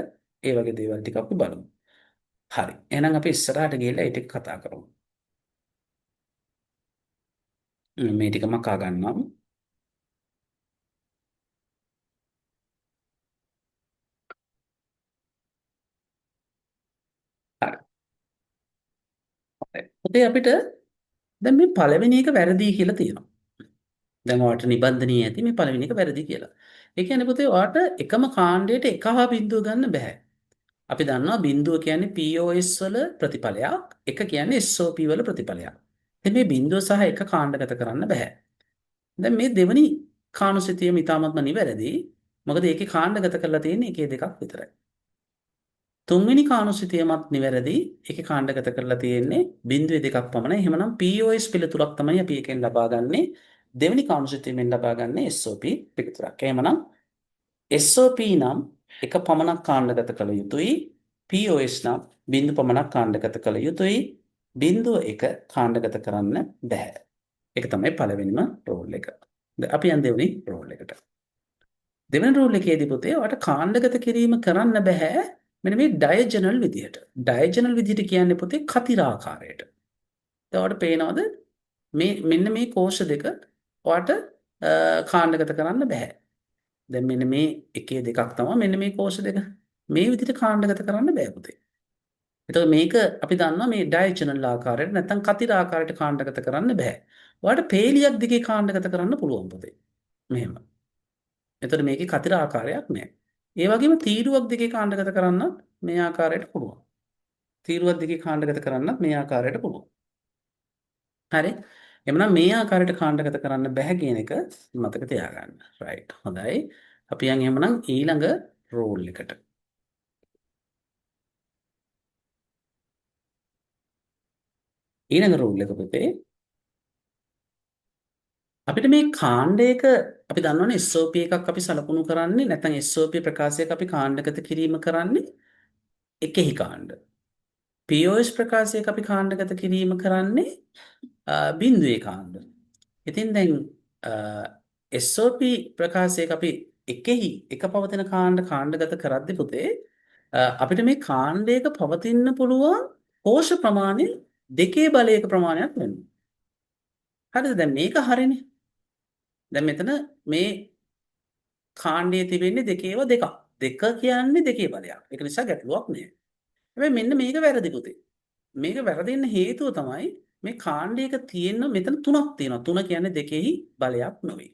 ඒ වගේ දේවල් ටික අපි බලමු. හරි. එහෙනම් අපි ඉස්සරහට ගිහලා ඒ ටික කතා කරමු. මේ ටික මකා ගන්නම්. හරි. පුතේ අපිට දැන් මේ පළවෙනි එක වැරදි කියලා තියෙනවා. දැන් ඔයාලට නිබන්ධනීය ඇති මේ පළවෙනි එක වැරදි කියලා. ඒ කියන්නේ පුතේ ඔයාලට එකම කාණ්ඩයට එක හා බිඳුව ගන්න බෑ. අපි දන්නවා බිඳුව කියන්නේ POS වල ප්‍රතිඵලයක්, එක කියන්නේ SOP වල ප්‍රතිඵලයක්. ඉතින් මේ බිඳුව සහ එක කාණ්ඩගත කරන්න බෑ. දැන් මේ දෙවනි කාණුසිතියම ඉතාමත්ම නිවැරදි. මොකද ඒකේ කාණ්ඩගත කරලා තියෙන්නේ එකේ දෙකක් විතරයි. තුන්වෙනි කාණුසිතියමත් නිවැරදි. ඒකේ කාණ්ඩගත කරලා තියෙන්නේ බිඳුවේ දෙකක් පමණයි. එහෙමනම් POS පිළිතුරක් තමයි අපි එකෙන් ලබා ගන්නේ. දෙවෙනි කාණුසිතියමෙන් ලබා ගන්නේ SOP පිළිතුරක්. එහෙමනම් SOP නම් එක පමණක් කාණ්ඩගත කළ යුතුයි. POS නම් බිඳු පමණක් කාණ්ඩගත කළ යුතුයි. බිඳුව එක කාණ්ඩගත කරන්න බෑ. ඒක තමයි පළවෙනිම රූල් එක. අපි යන් දෙවෙනි රූල් එකට. දෙවෙනි රූල් එකේදී පුතේ ඔයාලට කාණ්ඩගත කිරීම කරන්න බෑ මෙන්න මේ ඩයජනල් විදියට. ඩයජනල් විදියට කියන්නේ පුතේ කතිරාකාරයට. දැන් ඔයාලට පේනවද මේ මෙන්න මේ කෝෂ දෙක ඔයාලට කාණ්ඩගත කරන්න බෑ. දැන් මෙන්න මේ එකේ දෙකක් තමයි මෙන්න මේ කෝෂ දෙක. මේ විදිහට කාණ්ඩගත කරන්න බෑ පුතේ. එතකොට මේක අපි දන්නවා මේ ඩයජනල් ආකාරයට නැත්නම් කතිර ආකාරයට කාණ්ඩගත කරන්න බෑ. ඔයාලට පේලියක් දිගේ කාණ්ඩගත කරන්න පුළුවන් පුතේ. මෙහෙම. එතකොට මේකේ කතිර ආකාරයක් නෑ. ඒ වගේම තීරුවක් දිගේ කාණ්ඩගත කරන්නත් මේ ආකාරයට පුළුවන්. තීරුවක් දිගේ කාණ්ඩගත කරන්නත් මේ ආකාරයට පුළුවන්. හරි. එhmenan මේ ආකාරයට කාණ්ඩගත කරන්න බෑ කියන එක මතක තියාගන්න. right. හොඳයි. අපි යන් එහෙමනම් ඊළඟ රූල් එකට. ඊළඟ රූල් එක පුතේ අපිට මේ කාණ්ඩයක අපි දන්නවනේ SOP එකක් අපි සලකුණු කරන්නේ නැත්නම් SOP ප්‍රකාශයක අපි කාණ්ඩගත කිරීම කරන්නේ එකෙහි කාණ්ඩ. POS ප්‍රකාශයක අපි කාණ්ඩගත කිරීම කරන්නේ බිඳුවේ කාණ්ඩ. ඉතින් දැන් SOP ප්‍රකාශයක අපි එකෙහි එක පවතින කාණ්ඩගත කරද්දී පුතේ අපිට මේ කාණ්ඩයක පවතින්න පුළුවන් කෝෂ ප්‍රමාණය දෙකේ බලයක ප්‍රමාණයක් වෙනවා. හරිද? දැන් මේක හරිනේ. දැන් මෙතන මේ කාණ්ඩයේ තිබෙන්නේ දෙකේව දෙකක්. දෙක කියන්නේ දෙකේ බලයක්. ඒක නිසා ගැටලුවක් නෑ. හැබැයි මෙන්න මේක වැරදි පුතේ. මේක වැරදෙන්න හේතුව තමයි මේ කාණ්ඩයක තියෙන මෙතන තුනක් තියෙනවා. තුන කියන්නේ දෙකෙහි බලයක් නෙවෙයි.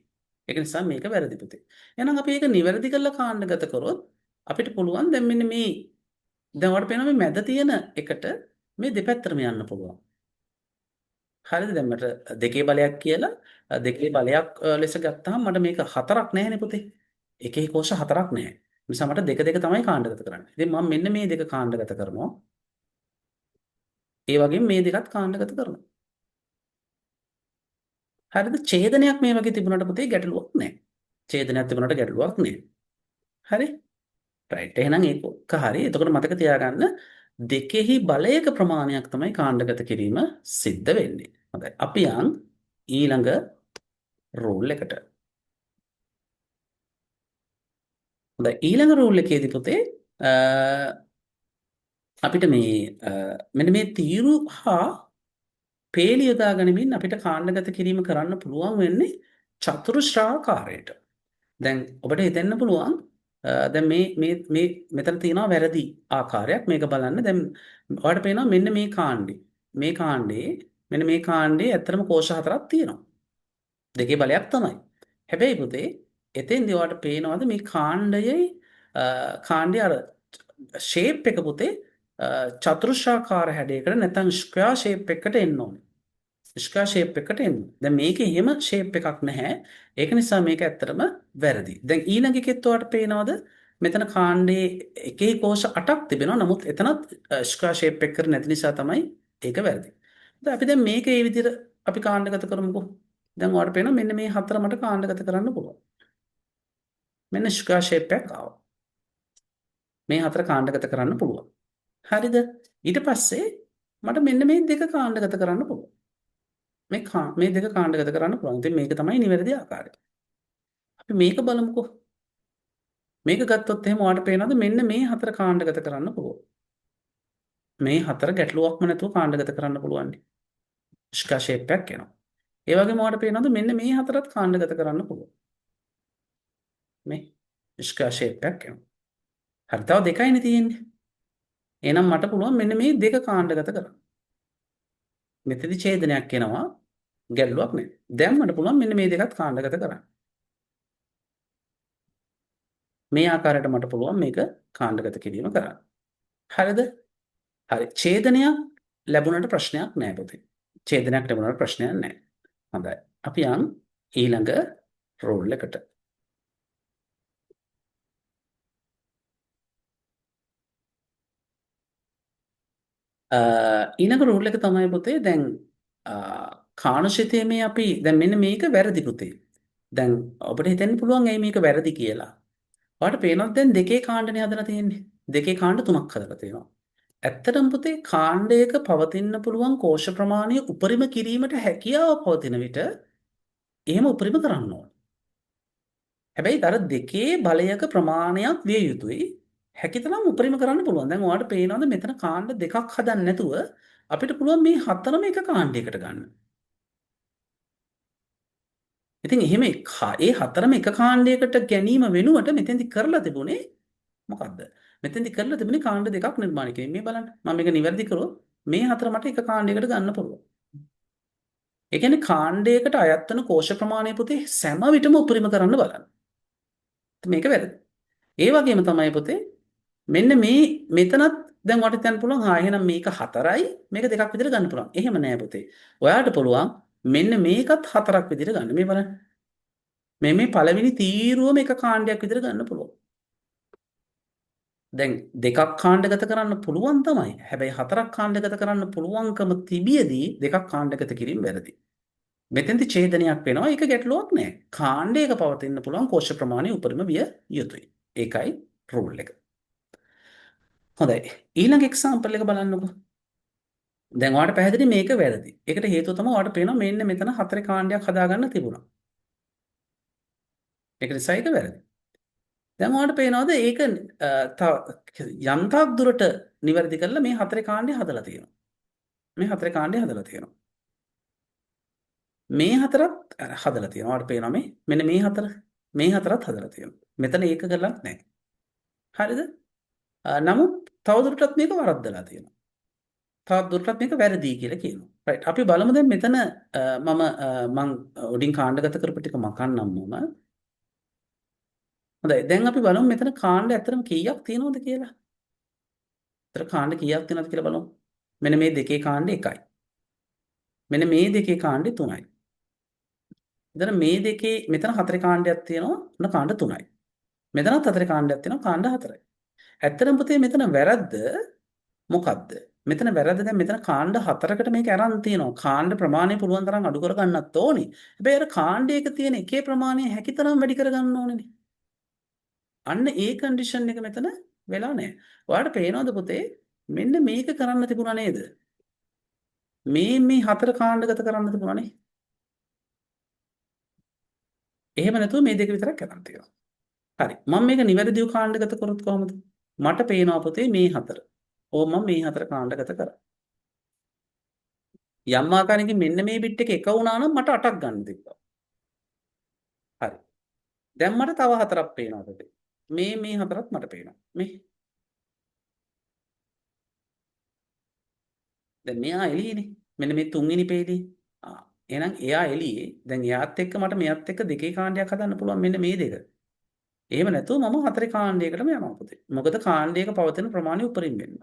ඒක නිසා මේක වැරදි පුතේ. එහෙනම් අපි ඒක නිවැරදි කරලා කාණ්ඩගත කරොත් අපිට පුළුවන් දැන් මෙන්න මේ දැන් ඔයාලට පේනවා මේ මැද තියෙන එකට මේ දෙපැත්තටම යන්න පුළුවන්. හරිද? දැන් මට දෙකේ බලයක් කියලා දෙකේ බලයක් ලෙස ගත්තාම මට මේක හතරක් නැහැනේ පුතේ. එකෙහි කෝෂ හතරක් නැහැ. නිසා මට දෙක දෙක තමයි කාණ්ඩගත කරන්න. ඉතින් මම මෙන්න මේ දෙක කාණ්ඩගත කරනවා. ඒ වගේම මේ දෙකත් කාණ්ඩගත කරනවා. හරිද? ඡේදනයක් මේ වගේ තිබුණාට පුතේ ගැටලුවක් නැහැ. ඡේදනයක් තිබුණාට ගැටලුවක් නැහැ. හරි? රයිට්. එහෙනම් ඒක හරි. එතකොට මතක තියාගන්න දෙකෙහි බලයක ප්‍රමාණයක් තමයි කාණ්ඩගත කිරීම සිද්ධ වෙන්නේ. හොඳයි. අපි යන් ඊළඟ රූල් එකට. හොඳයි. ඊළඟ රූල් එකේදී පුතේ අපිට මේ මෙන්න මේ තීරු හා පේලි යොදා ගනිමින් අපිට කාණ්ඩගත කිරීම කරන්න පුළුවන් වෙන්නේ චතුරස්‍රාකාරයට. දැන් ඔබට හිතෙන්න පුළුවන් දැන් මේ මෙතන තියෙනවා වැරදි ආකාරයක් මේක බලන්න. දැන් ඔයාලට පේනවා මෙන්න මේ කාණ්ඩේ මෙන්න මේ කාණ්ඩේ ඇත්තටම කෝෂ හතරක් තියෙනවා. දෙකේ බලයක් තමයි. හැබැයි පුතේ එතෙන්දී ඔයාලට පේනවද මේ කාණ්ඩයේ අර ෂේප් එක පුතේ චතුරස්‍රාකාර හැඩයකට නැත්නම් ස්ක්වයර් ෂේප් එකකට එන්න ඕනේ. ස්ක්වයර් ෂේප් එකකට එන්න. දැන් මේකේ එහෙම ෂේප් එකක් නැහැ. ඒක නිසා මේක ඇත්තටම වැරදි. දැන් ඊළඟ එකෙත් ඔයාලට පේනවද? මෙතන කාණ්ඩේ එකේ කෝෂ 8ක් තිබෙනවා. නමුත් එතනත් ස්ක්වයර් ෂේප් එකකට නැති නිසා තමයි ඒක වැරදි. දැන් අපි දැන් මේක මේ විදිහට අපි කාණ්ඩගත කරමුකෝ. දැන් ඔයාලට පේනවා මෙන්න මේ හතර මට කාණ්ඩගත කරන්න පුළුවන්. මෙන්න ස්ක්වයර් ෂේප් එකක් ආවා. මේ හතර කාණ්ඩගත කරන්න පුළුවන්. හරිද? ඊට පස්සේ මට මෙන්න මේ දෙක කාණ්ඩගත කරන්න පුළුවන්. මේ දෙක කාණ්ඩගත කරන්න පුළුවන්. ඉතින් මේක තමයි නිවැරදි ආකාරය. අපි මේක බලමුකෝ. මේක ගත්තොත් එහෙම ඔයාලට පේනවද මෙන්න මේ හතර කාණ්ඩගත කරන්න පුළුවන්. මේ හතර ගැටලුවක්ම නැතුව කාණ්ඩගත කරන්න පුළුවන්. ස්ක්වයර් ෂේප් එකක් එනවා. ඒ වගේම ඔයාලට පේනවද මෙන්න මේ හතරත් කාණ්ඩගත කරන්න පුළුවන්. මේ ස්ක්වයර් ෂේප් එකක් එනවා. හරි තව දෙකයිනේ තියෙන්නේ. එහෙනම් මට පුළුවන් මෙන්න මේ දෙක කාණ්ඩගත කරන්න. මෙතනදි ඡේදනයක් එනවා. ගැටලුවක් නැහැ. දැන් මට පුළුවන් මෙන්න මේ දෙකත් කාණ්ඩගත කරන්න. මේ ආකාරයට මට පුළුවන් මේක කාණ්ඩගත කිරීම කරන්න. හරිද? හරි. ඡේදනයක් ලැබුණට ප්‍රශ්නයක් නැහැ පුතේ. ඡේදනයක් ලැබුණාට ප්‍රශ්නයක් නැහැ. හොඳයි. අපි යන් ඊළඟ රූල් එකට. ඊළඟ රූල් එක තමයි පුතේ දැන් කාණුශිතයේ අපි දැන් මෙන්න මේක වැරදි පුතේ. දැන් ඔබට හිතෙන්න පුළුවන් ඇයි මේක වැරදි කියලා. ඔයාලට පේනවද දැන් දෙකේ කාණ්ඩනේ හදලා තියෙන්නේ. දෙකේ කාණ්ඩ තුනක් හදලා තියෙනවා. ඇත්තටම පුතේ කාණ්ඩයක පවතින්න පුළුවන් කෝෂ ප්‍රමාණය උපරිම කිරීමට හැකියාව පවතින විට එහෙම උපරිම කරන්න ඕන. හැබැයි අර දෙකේ බලයක ප්‍රමාණයක් විය යුතුයි. හැකියතරම් උපරිම කරන්න පුළුවන්. දැන් ඔයාලට පේනවද මෙතන කාණ්ඩ දෙකක් හදන්න නැතුව අපිට පුළුවන් මේ හතරම එක කාණ්ඩයකට ගන්න. ඉතින් එහෙම ඒ හතරම එක කාණ්ඩයකට ගැනීම වෙනුවට මෙතෙන්දි කරලා තිබුණේ මොකද්ද? මෙතෙන්දි කරලා තිබුණේ කාණ්ඩ දෙකක් නිර්මාණය කිරීම. මේ බලන්න. මම මේක නිවැරදි කරොත් මේ හතර මට එක කාණ්ඩයකට ගන්න පුළුවන්. ඒ කියන්නේ කාණ්ඩයකට අයත් වෙන කෝෂ ප්‍රමාණය පුතේ සෑම විටම උපරිම කරන්න බලන්න. මේක වැරදි. ඒ වගේම තමයි පුතේ මෙන්න මේ මෙතනත් දැන් ඔයාලට හිතන්න පුළුවන් එහෙනම් මේක 4යි මේක දෙකක් විදිහට ගන්න පුළුවන්. එහෙම නෑ පුතේ. ඔයාලට පුළුවන් මෙන්න මේකත් 4ක් විදිහට ගන්න. මේ බලන්න. මේ පළවෙනි තීරුවම එක කාණ්ඩයක් විදිහට ගන්න පුළුවන්. දැන් දෙකක් කාණ්ඩගත කරන්න පුළුවන් තමයි. හැබැයි 4ක් කාණ්ඩගත කරන්න පුළුවන්කම තිබියදී දෙකක් කාණ්ඩගත කිරීම වැරදි. මෙතෙන්දි ඡේදනයක් වෙනවා. ඒක ගැටලුවක් නෑ. කාණ්ඩයක පවතින්න පුළුවන් කෝෂ ප්‍රමාණය උපරිම විය යුතුයි. ඒකයි රූල් එක. හොඳයි. ඊළඟ එක්සැම්පල් එක බලන්නකෝ. දැන් ඔයාලට පැහැදිලි මේක වැරදි. ඒකට හේතුව තමයි ඔයාලට පේනවා මෙන්න මෙතන හතරේ කාණ්ඩයක් හදාගන්න තිබුණා. ඒක නිසා ඒක වැරදි. දැන් ඔයාලට පේනවද ඒක යන්තාක් දුරට නිවැරදි කරලා මේ හතරේ කාණ්ඩය හදලා තියෙනවා. මේ හතරේ කාණ්ඩය හදලා තියෙනවා. මේ හතරත් හදලා තියෙනවා. ඔයාලට පේනවා මෙන්න මේ හතරත් හදලා තියෙනවා. මෙතන ඒක කරලත් නැහැ. හරිද? නමුත් තවදුරටත් මේක වරද්දලා තියෙනවා. තවත් දුරටත් මේක වැරදි කියලා කියනවා. රයිට්. අපි බලමු දැන් මෙතන මම උඩින් කාණ්ඩගත කරපු ටික මකන්නම් මම. හොඳයි. දැන් අපි බලමු මෙතන කාණ්ඩ ඇත්තටම කීයක් තියෙනවද කියලා. ඇත්තට කාණ්ඩ කීයක් තියෙනවද කියලා බලමු. මෙන්න මේ දෙකේ කාණ්ඩ 1යි. මෙන්න මේ දෙකේ කාණ්ඩ 3යි. එතන මේ දෙකේ මෙතන හතරේ කාණ්ඩයක් තියෙනවා. උන කාණ්ඩ 3යි. මෙතනත් හතරේ කාණ්ඩයක් තියෙනවා. කාණ්ඩ 4යි. ඇත්තටම පුතේ මෙතන වැරද්ද මොකද්ද? මෙතන වැරද්ද දැන් මෙතන කාණ්ඩ 4කට මේක අරන් තියෙනවා. කාණ්ඩ ප්‍රමාණය පුළුවන් තරම් අඩු කර ගන්නත් ඕනේ. හැබැයි අර කාණ්ඩයක තියෙන එකේ ප්‍රමාණය හැකිතරම් වැඩි කර ගන්න ඕනේනේ. අන්න ඒ කන්ඩිෂන් එක මෙතන වෙලා නැහැ. ඔයාලට පේනවද පුතේ මෙන්න මේක කරන්න තිබුණා නේද? මේ හතර කාණ්ඩගත කරන්න තිබුණානේ. එහෙම නැතුව මේ දෙක විතරක් කරන්න තියෙනවා. හරි. මම මේක නිවැරදිව කාණ්ඩගත කරොත් කොහොමද? මට පේනවා පුතේ මේ හතර. ඕ මම මේ හතර කාණ්ඩගත කරා. යම් ආකාරයකින් මෙන්න මේ බිට් එක වුණා නම් මට 8ක් ගන්න තිබ්බා. හරි. දැන් මට තව හතරක් පේනවා පුතේ. මේ හතරක් මට පේනවා. දැන් මෙයා එළියේනේ. මෙන්න මේ තුන්වෙනි පේළිය. එහෙනම් එයා එළියේ. දැන් එයාත් එක්ක මට මෙයාත් එක්ක දෙකේ කාණ්ඩයක් හදන්න පුළුවන් මෙන්න මේ දෙක. එහෙම නැතුව මම හතරේ කාණ්ඩයකටම යනවා පුතේ. මොකද කාණ්ඩයක පවතින ප්‍රමාණය උපරිම වෙන්න.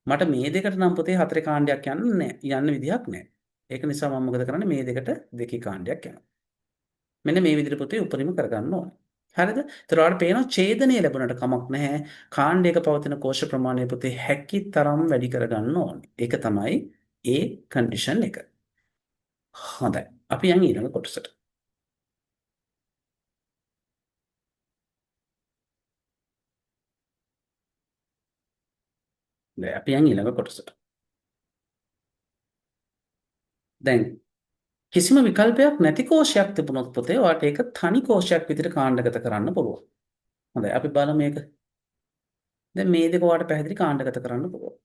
මට මේ දෙකට නම් පුතේ හතරේ කාණ්ඩයක් යන්න විදිහක් නැහැ. ඒක නිසා මම මොකද කරන්නේ මේ දෙකට දෙකේ කාණ්ඩයක් යනවා. මෙන්න මේ විදිහට පුතේ උපරිම කරගන්න ඕනේ. හරිද? ඒතර ඔයාලට පේනවා ඡේදනය ලැබුණට කමක් නැහැ. කාණ්ඩයක පවතින කෝෂ ප්‍රමාණය පුතේ හැකි තරම් වැඩි කරගන්න ඕනේ. ඒක තමයි ඒ කන්ඩිෂන් එක. හොඳයි. අපි යන් ඊළඟ කොටසට. දැන් අපි යන් ඊළඟ කොටසට. දැන් කිසිම විකල්පයක් නැති කෝෂයක් තිබුණොත් පුතේ ඔයාට ඒක තනි කෝෂයක් විදිහට කාණ්ඩගත කරන්න පුළුවන්. හොඳයි අපි බලමු මේක. දැන් මේ දෙක ඔයාට පැහැදිලි කාණ්ඩගත කරන්න පුළුවන්.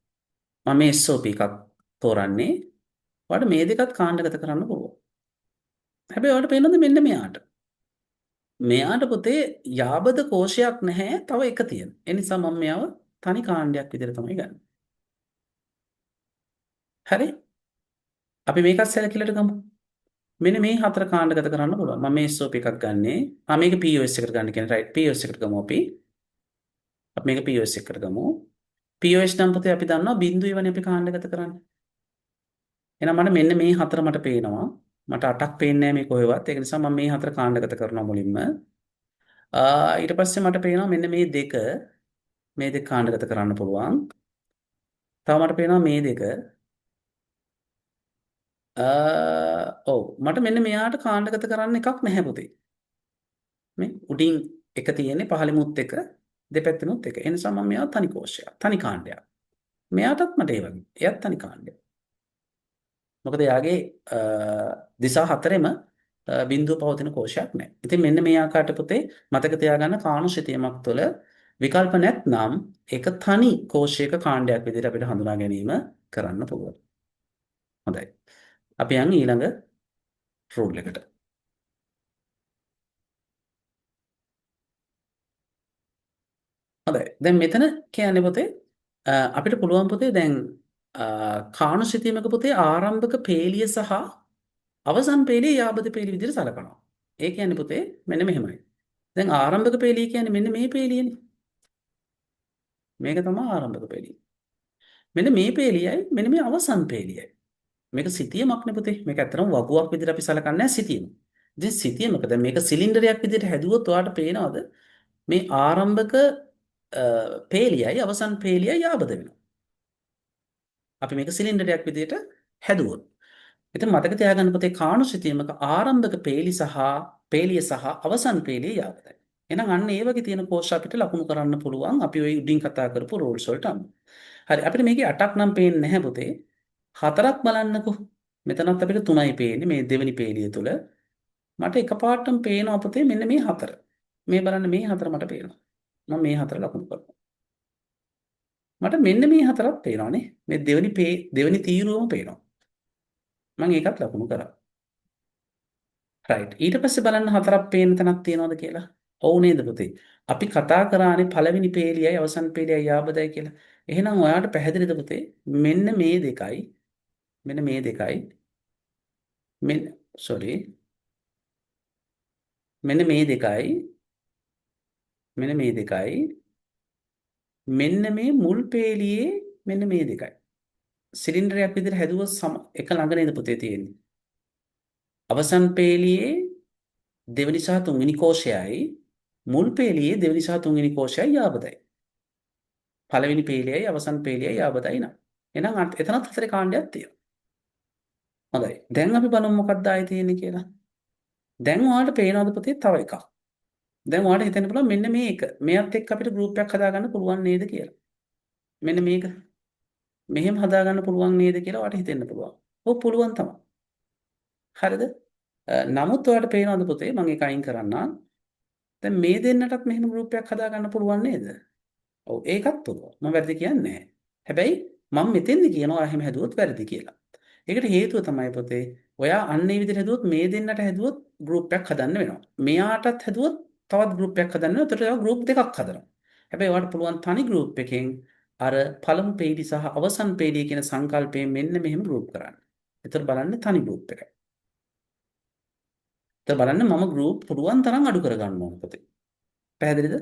මම මේ SOP එකක් තෝරන්නේ. ඔයාට මේ දෙකත් කාණ්ඩගත කරන්න පුළුවන්. හැබැයි ඔයාලට පේනවද මෙන්න මෙයාට. මෙයාට පුතේ යාබද කෝෂයක් නැහැ තව එක තියෙන. ඒ නිසා මම මෙයාව තනි කාණ්ඩයක් විදිහට තමයි ගන්නේ. හරි? අපි මේකත් සැලකිල්ලට ගමු. මෙන්න මේ හතර කාණ්ඩගත කරන්න පුළුවන්. මම මේ SOP එකක් ගන්නෙ. මේක POS එකට ගන්න කියන්නේ right. POS එකට ගමු අපි. අපි මේක POS එකට ගමු. POS නම් පුතේ අපි දන්නවා බිංදුව ඉවනේ අපි කාණ්ඩගත කරන්නේ. එහෙනම් මට මෙන්න මේ හතර මට පේනවා. මට 8ක් පේන්නේ නැහැ මේ කොහෙවත්. ඒක නිසා මම මේ හතර කාණ්ඩගත කරනවා මුලින්ම. ඊට පස්සේ මට පේනවා මෙන්න මේ දෙක කාණ්ඩගත කරන්න පුළුවන්. තව මට පේනවා මේ දෙක. ඔව් මට මෙන්න මෙයාට කාණ්ඩගත කරන්න එකක් නැහැ පුතේ. මේ උඩින් එක තියෙන්නේ පහළමුත් එක දෙපැත්තෙමුත් එක. ඒ නිසා මම මෙයාව තනි කෝෂයක්, තනි කාණ්ඩයක්. මෙයාටත් මට ඒ වගේ. එයත් තනි කාණ්ඩයක්. මොකද එයාගේ දිසා හතරෙම බිඳුව පවතින කෝෂයක් නැහැ. ඉතින් මෙන්න මේ ආකාරයට පුතේ මතක තියාගන්න කාණු සිතියමක් තුළ විකල්ප නැත්නම් ඒක තනි කෝෂයක කාණ්ඩයක් විදිහට අපිට හඳුනා ගැනීම කරන්න පුළුවන්. හොඳයි. අපි යන් ඊළඟ රූල් එකට. හොඳයි. දැන් මෙතන කියන්නේ පුතේ අපිට පුළුවන් පුතේ දැන් කාණු සිතියමක පුතේ ආරම්භක පේළිය සහ අවසන් පේළිය යාබද පේළිය විදිහට සලකනවා. ඒ කියන්නේ පුතේ මෙන්න මෙහෙමයි. දැන් ආරම්භක පේළිය කියන්නේ මෙන්න මේ පේළියනේ. මේක තමයි ආරම්භක පේළිය. මෙන්න මේ පේළියයි මෙන්න මේ අවසන් පේළියයි. මේක සිතියමක් නේ පුතේ. මේක ඇත්තටම වගුවක් විදිහට අපි සලකන්නේ නැහැ සිතියම. ඉතින් සිතියමක දැන් මේක සිලින්ඩරයක් විදිහට හැදුවොත් ඔයාලට පේනවද මේ ආරම්භක පේළියයි අවසන් පේළියයි යාබද වෙනවා. අපි මේක සිලින්ඩරයක් විදිහට හැදුවොත්. ඉතින් මතක තියාගන්න පුතේ කාණු සිතියමක ආරම්භක පේළිය සහ අවසන් පේළිය යාබදයි. එහෙනම් අන්න ඒ වගේ තියෙන කෝෂ අපිට ලකුණු කරන්න පුළුවන් අපි ওই උඩින් කතා කරපු රූල්ස් වලට අනුව. හරි අපිට මේකේ 8ක් නම් පේන්නේ නැහැ පුතේ. 4ක් බලන්නකෝ. මෙතනත් අපිට 3යි පේන්නේ මේ දෙවෙනි පේළිය තුල. මට එකපාරටම පේනවා පුතේ මෙන්න මේ 4. මේ බලන්න මේ 4 මට පේනවා. මම මේ 4 ලකුණු කරනවා. මට මෙන්න මේ 4ක් පේනවානේ. මේ දෙවෙනි තීරුවම පේනවා. මම ඒකත් ලකුණු කරා. රයිට්. ඊට පස්සේ බලන්න 4ක් පේන තැනක් තියනවද කියලා. ඔව් නේද පුතේ. අපි කතා කරානේ පළවෙනි පේළියයි අවසන් පේළියයි යාබදයි කියලා. එහෙනම් ඔයාලට පැහැදිලිද පුතේ? මෙන්න මේ දෙකයි මෙන්න මේ දෙකයි මෙන්න sorry මෙන්න මේ දෙකයි මෙන්න මේ දෙකයි මෙන්න මේ මුල් පේළියේ මෙන්න මේ දෙකයි. සිලින්ඩරයක් විදිහට හැදුවොත් එක ළඟ නේද පුතේ තියෙන්නේ. අවසන් පේළියේ දෙවෙනි සහ තුන්වෙනි කෝෂයයි මුල් පේළියේ දෙවෙනි සහ තුන්වෙනි කෝෂයයි යාබදයි. පළවෙනි පේළියයි අවසන් පේළියයි යාබදයි නම්. එහෙනම් එතනත් හතරේ කාණ්ඩයක් තියෙනවා. හොඳයි. දැන් අපි බලමු මොකක්ද ආයේ තියෙන්නේ කියලා. දැන් ඔයාලට පේනවද පුතේ තව එකක්. දැන් ඔයාලට හිතෙන්න පුළුවන් මෙන්න මේක. මෙයත් එක්ක අපිට ගෲප් එකක් හදාගන්න පුළුවන් නේද කියලා. මෙන්න මේක. මෙහෙම හදාගන්න පුළුවන් නේද කියලා ඔයාලට හිතෙන්න පුළුවන්. ඔව් පුළුවන් තමයි. හරිද? නමුත් ඔයාලට පේනවද පුතේ මම ඒක අයින් කරන්නම්. දැන් මේ දෙන්නටත් මෙහෙම ගෲප් එකක් හදාගන්න පුළුවන් නේද? ඔව් ඒකත් පුළුවන්. මම වැරදි කියන්නේ නැහැ. හැබැයි මම මෙතෙන්දි කියනවා එහෙම හැදුවොත් වැරදි කියලා. ඒකට හේතුව තමයි පුතේ ඔයා අන්න ඒ විදිහට හැදුවොත් මේ දෙන්නට හැදුවොත් ගෲප් එකක් හදන්න වෙනවා. මෙයාටත් හැදුවොත් තවත් ගෲප් එකක් හදන්න වෙනවා. එතකොට ඒවා ගෲප් දෙකක් හදනවා. හැබැයි ඔයාලට පුළුවන් තනි ගෲප් එකෙන් අර පළමු පේලි සහ අවසන් පේලිය කියන සංකල්පයෙන් මෙන්න මෙහෙම ගෲප් කරන්න. එතකොට බලන්න තනි ගෲප් එකයි. එතකොට බලන්න මම ගෲප් පුළුවන් තරම් අඩු කරගන්න ඕන පුතේ. පැහැදිලිද?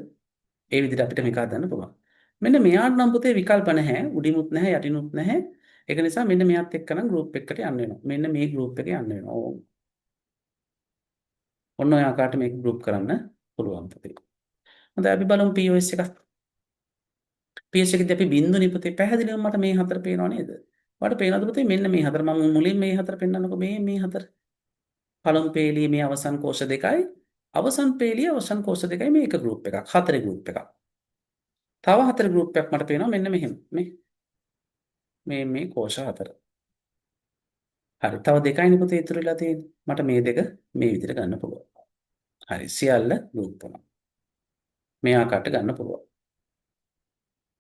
ඒ විදිහට අපිට මේක හදන්න පුළුවන්. මෙන්න මෙයාට නම් පුතේ විකල්ප නැහැ. උඩිනුත් නැහැ යටිනුත් නැහැ. ඒක නිසා මෙන්න මෙයාත් එක්කනම් ගෲප් එකකට යන්න වෙනවා. මෙන්න මේ ගෲප් එකේ යන්න වෙනවා. ඕ. ඔන්න ඔය ආකාරයට මේක ගෲප් කරන්න පුළුවන් පුතේ. හොඳයි අපි බලමු POS එකක්. POS එකේදී අපි බින්දුවනේ පුතේ පැහැදිලිවම මට මේ හතර පේනව නේද? ඔයාලට පේනවද පුතේ මෙන්න මේ හතර මම මුලින් මේ හතර පෙන්නන්නකො මේ හතර. පළමු පේලියේ මේ අවසන් කෝෂ දෙකයි අවසන් පේලියේ අවසන් කෝෂ දෙකයි මේ එක ගෲප් එකක්. හතරේ ගෲප් එකක්. තව හතර ගෲප් එකක් මට පේනවා මෙන්න මෙහෙම. මේ කෝෂ හතර. හරි. තව දෙකයිනේ පුතේ ඉතුරු වෙලා තියෙන්නේ. මට මේ දෙක මේ විදිහට ගන්න පුළුවන්. හරි. සියල්ල ගෲප් වුණා. මේ ආකාරයට ගන්න පුළුවන්.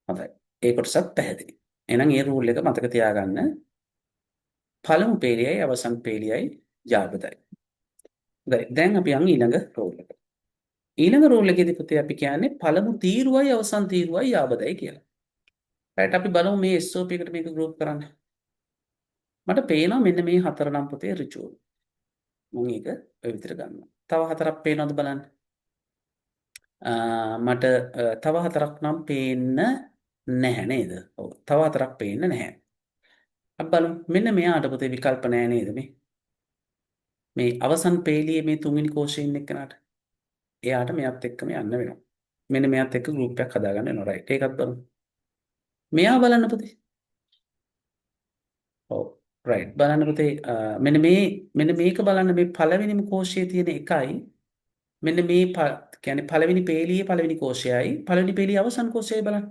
හොඳයි. ඒ කොටසත් පැහැදිලි. එහෙනම් මේ රූල් එක මතක තියාගන්න. පළමු පේලියයි අවසන් පේලියයි යාබදයි. හොඳයි. දැන් අපි යමු ඊළඟ රූල් එකට. ඊළඟ රූල් එකේදී පුතේ අපි කියන්නේ පළමු තීරුවයි අවසන් තීරුවයි යාබදයි කියලා. right අපි බලමු මේ SOP එකට මේක ගෲප් කරන්න. මට පේනවා මෙන්න මේ හතර නම් පුතේ ඍජු. මම ඒක ඔය විදිහට ගන්නවා. තව හතරක් පේනවද බලන්න. මට තව හතරක් නම් පේන්න නැහැ නේද? ඔව්. තව හතරක් පේන්න නැහැ. අපි බලමු. මෙන්න මෙයාට පුතේ විකල්ප නැහැ නේද මේ? මේ අවසන් පේලියේ මේ තුන්වෙනි කෝෂයේ ඉන්න එක්කනට. එයාට මෙයාත් එක්කම යන්න වෙනවා. මෙන්න මෙයාත් එක්ක ගෲප් එකක් හදාගන්න වෙනවා. රයිට්. ඒකත් බලමු. මෙයා බලන්න පුතේ. ඔව්. රයිට්. බලන්න පුතේ මෙන්න මේක බලන්න මේ පළවෙනිම කෝෂයේ තියෙන එකයි මෙන්න මේ කියන්නේ පළවෙනි පේලියේ පළවෙනි කෝෂයයි පළවෙනි පේලියේ අවසන් කෝෂයයි බලන්න.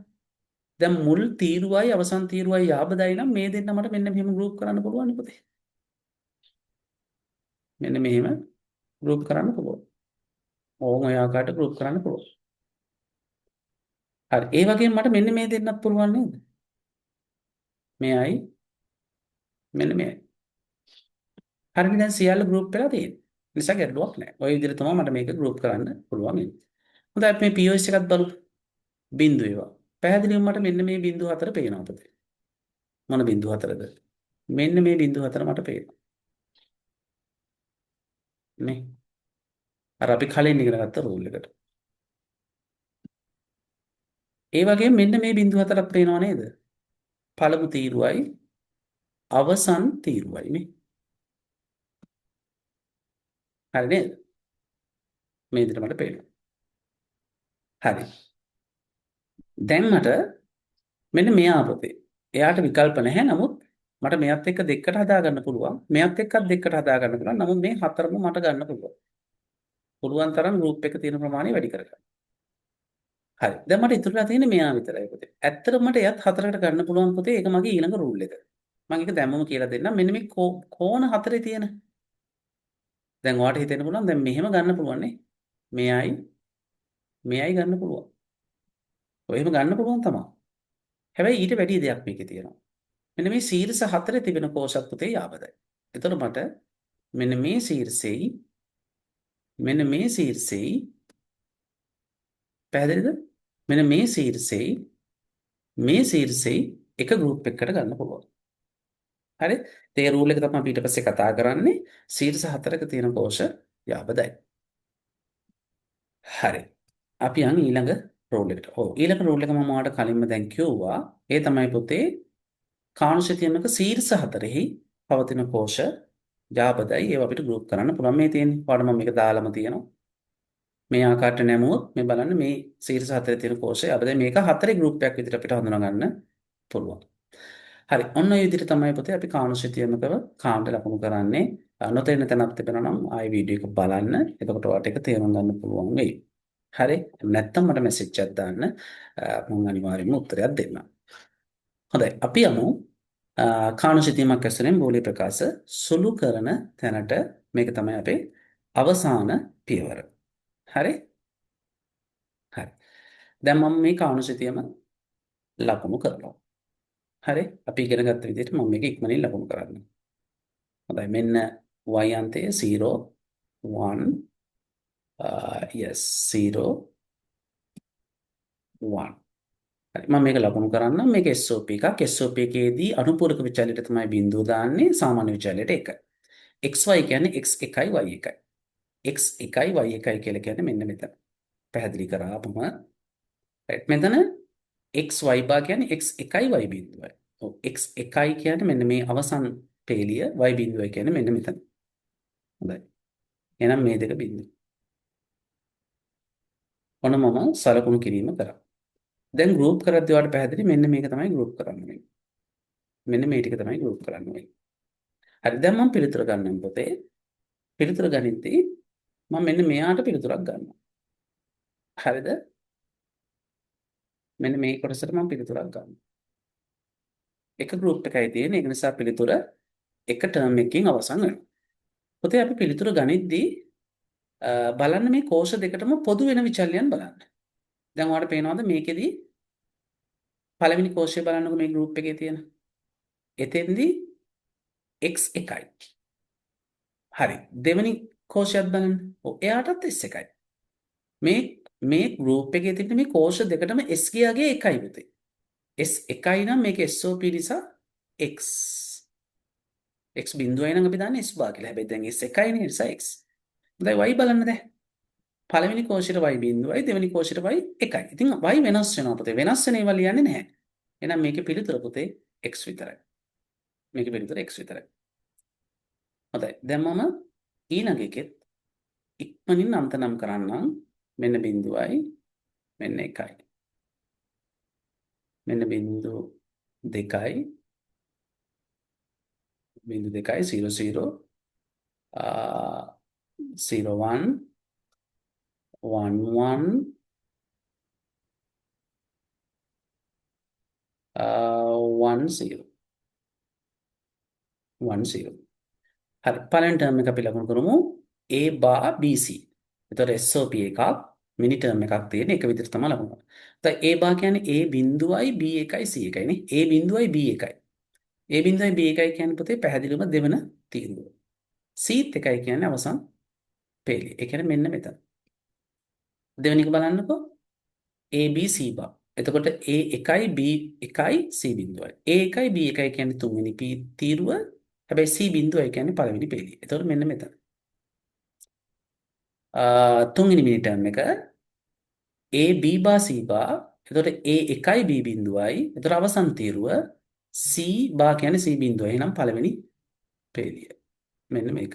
දැන් මුල් තීරුවයි අවසන් තීරුවයි යාබදයි නම් මේ දෙන්න මට මෙන්න මෙහෙම ගෲප් කරන්න පුළුවන් නේ පුතේ. මෙන්න මෙහෙම ගෲප් කරන්න පුළුවන්. ඕම ඔය ආකාරයට ගෲප් කරන්න පුළුවන්. හරි. ඒ වගේම මට මෙන්න මේ දෙන්නත් පුළුවන් නේද? මෙයයි මෙන්න මෙයයි. හරිනේ දැන් සියල්ල ගෲප් වෙලා තියෙන්නේ. නිසා ගැටලුවක් නැහැ. ওই විදිහට තමයි මට මේක ගෲප් කරන්න පුළුවන් වෙන්නේ. හොඳයි අපි මේ POS එකත් බලමු. බිංදු ඒවා. පැහැදිලිවම මට මෙන්න මේ බිංදු හතර පේනවා පුතේ. මොන බිංදු හතරද? මෙන්න මේ බිංදු හතර මට පේනවා. නේ. අර අපි කලින් ඉගෙන ගත්ත රූල් එකට. ඒ වගේම මෙන්න මේ බිංදු හතරක් පේනව නේද? පළමු තීරුවයි අවසන් තීරුවයි නේ. හරි නේද? මේ විදිහට මට පේනවා. හරි. දැන් මට මෙන්න මෙයා පුතේ. එයාට විකල්ප නැහැ. නමුත් මට මෙයත් එක්ක දෙකට හදා ගන්න පුළුවන්. මෙයත් එක්කත් දෙකට හදා ගන්න පුළුවන්. නමුත් මේ හතරම මට ගන්න පුළුවන්. පුළුවන් තරම් ගෲප් එක තියෙන ප්‍රමාණය වැඩි කරගන්න. හරි. දැන් මට ඉතුරුලා තියෙන්නේ මෙයා විතරයි පුතේ. ඇත්තටම මට එයත් හතරකට ගන්න පුළුවන් පුතේ. ඒක මගේ ඊළඟ රූල් එක. මම ඒක දැම්මම කියලා දෙන්නම්. මෙන්න මේ කෝණ හතරේ තියෙන. දැන් ඔයාලට හිතෙන්න පුළුවන් දැන් මෙහෙම ගන්න පුළුවන් නේ. මෙයයි ගන්න පුළුවන්. ඔය එහෙම ගන්න පුළුවන් තමයි. හැබැයි ඊට වැඩි දෙයක් මේකේ තියෙනවා. මෙන්න මේ ශීර්ෂ හතරේ තිබෙන කෝෂත් පුතේ යාබදයි. එතකොට මට මෙන්න මේ ශීර්ෂෙයි මෙන්න මේ ශීර්ෂෙයි පැහැදිලිද? මෙන්න මේ ශීර්ෂෙයි එක ගෲප් එකකට ගන්න පුළුවන්. හරි? ඒ රූල් එක තමයි අපි ඊට පස්සේ කතා කරන්නේ. ශීර්ෂ හතරක තියෙන කෝෂ යාබදයි. හරි. අපි යන් ඊළඟ රූල් එකට. ඔව් ඊළඟ රූල් එක මම ඔයාලට කලින්ම දැන් කිව්වා. ඒ තමයි පුතේ කාණුෂිතියමක ශීර්ෂ හතරෙහි පවතින කෝෂ යාබදයි ඒවා අපිට ගෲප් කරන්න පුළුවන්. මේ තියෙන්නේ. ඔයාලට මම මේක දාලම තියෙනවා. මේ ආකාරයට නැමුවොත් මේ බලන්න මේ ශීර්ෂ හතරේ තියෙන කෝෂය යාබදයි මේක හතරේ ගෲප් එකක් විදිහට අපිට හඳුනා ගන්න පුළුවන්. හරි. ඔන්න ඔය විදිහට තමයි පුතේ අපි කාණුෂිතියමකව කාණ්ඩ ලකුණු කරන්නේ. නොතේරෙන තැනක් තිබෙනවා නම් ආයි වීඩියෝ එක බලන්න. එතකොට ඔයාලට ඒක තේරුම් ගන්න පුළුවන් වෙයි. හරි නැත්තම් මට මැසේජ් එකක් දාන්න මම අනිවාර්යයෙන්ම උත්තරයක් දෙන්නම්. හොඳයි අපි යමු කාණු සිතීමක් ඇසුරෙන් බෝලි ප්‍රකාශ සුළු කරන තැනට මේක තමයි අපේ අවසාන පියවර. හරි? හරි. දැන් මම මේ කාණු සිතීම ලකුණු කරනවා. හරි? අපි ඉගෙන ගත්ත විදිහට මම මේක ඉක්මනින් ලකුණු කරන්න. හොඳයි මෙන්න y අන්තය 0 1 yes 0 1 හරි මම මේක ලකුණු කරන්නම් මේක SOP එකක් SOP එකේදී අනුපූරක විචල්‍යයට තමයි බිඳුව දාන්නේ සාමාන්‍ය විචල්‍යයට 1 xy කියන්නේ x1යි y1යි x1යි y1යි කියලා කියන්නේ මෙන්න මෙතන පැහැදිලි කරාපම right මෙතන xy බා කියන්නේ x1යි y බිඳුවයි ඔව් x1යි කියන්නේ මෙන්න මේ අවසන් පේලිය y බිඳුවයි කියන්නේ මෙන්න මෙතන හොඳයි එහෙනම් මේ දෙක බිඳුව ඔන්න මම සලකුණු කිරීම කරා දැන් ගෲප් කරද්දී ඔයාලට පැහැදිලි මෙන්න මේක තමයි ගෲප් කරන්න වෙන්නේ මෙන්න මේ ටික තමයි ගෲප් කරන්න වෙන්නේ හරි දැන් මම පිළිතුර ගන්නම් පොතේ පිළිතුර ගනිද්දී මම මෙන්න මෙයාට පිළිතුරක් ගන්නවා හරිද මෙන්න මේ කොටසට මම පිළිතුරක් ගන්නවා එක ගෲප් එකයි තියෙන්නේ ඒක නිසා පිළිතුර එක ටර්ම් එකකින් අවසන් වෙනවා පොතේ අපි පිළිතුර ගනිද්දී බලන්න මේ කෝෂ දෙකටම පොදු වෙන විචල්‍යයන් බලන්න දැන් ඔයාලට පේනවද මේකෙදි පළවෙනි කෝෂය බලන්නකො මේ ගෲප් එකේ තියෙන එතෙන්දී x1යි හරි දෙවෙනි කෝෂයත් බලන්න ඔව් එයාටත් s1යි මේ ගෲප් එකේ තියෙන මේ කෝෂ දෙකටම s ගියාගේ එකයි පුතේ s1යි නම් මේක SOP නිසා x x බිඳුවයි නම් අපි දාන්නේ s බා කියලා. හැබැයි දැන් s1යි නේ නිසා x. දැන් y බලන්න දැන්. පළවෙනි කෝෂයට y බිඳුවයි දෙවෙනි කෝෂයට y 1යි. ඉතින් y වෙනස් වෙනවා පුතේ. වෙනස් වෙන ඒවා ලියන්නේ නැහැ. එහෙනම් මේකේ පිළිතුර පුතේ x විතරයි. මේකේ පිළිතුර x විතරයි. හොඳයි. දැන් මම ඊළඟ එකෙත් ඉක්මනින් අන්ත නම් කරන්නම්. මෙන්න බිඳුවයි මෙන්න 1යි. මෙන්න බිඳුව 2යි බිඳුව 2යි 0 0 01 11 10 10 හරි පළවෙනි ටර්ම් එක අපි ලකුණු කරමු a bar bc එතකොට SOP එකක් මිනි ටර්ම් එකක් තියෙන එක විදිහට තමයි ලකුණු කරන්නේ. දැන් a bar කියන්නේ a බිඳුවයි b එකයි c එකයි නේ a බිඳුවයි b එකයි a බිඳුවයි b එකයි කියන්නේ පුතේ පැහැදිලිවම දෙවන තීරුව c එකයි කියන්නේ අවසන් පේලිය. ඒ කියන්නේ මෙන්න මෙතන. දෙවෙනි එක බලන්නකෝ ABC බා. එතකොට A1යි B1යි C බිඳුවයි. A1යි B1යි කියන්නේ තුන්වෙනි තීරුව. හැබැයි C බිඳුවයි කියන්නේ පළවෙනි පේලිය. එතකොට මෙන්න මෙතන. තුන්වෙනි මිනි ටර්ම් එක AB බා C බා. එතකොට A1යි B බිඳුවයි. එතකොට අවසන් තීරුව C බා කියන්නේ C බිඳුවයි. එහෙනම් පළවෙනි පේලිය. මෙන්න මේක.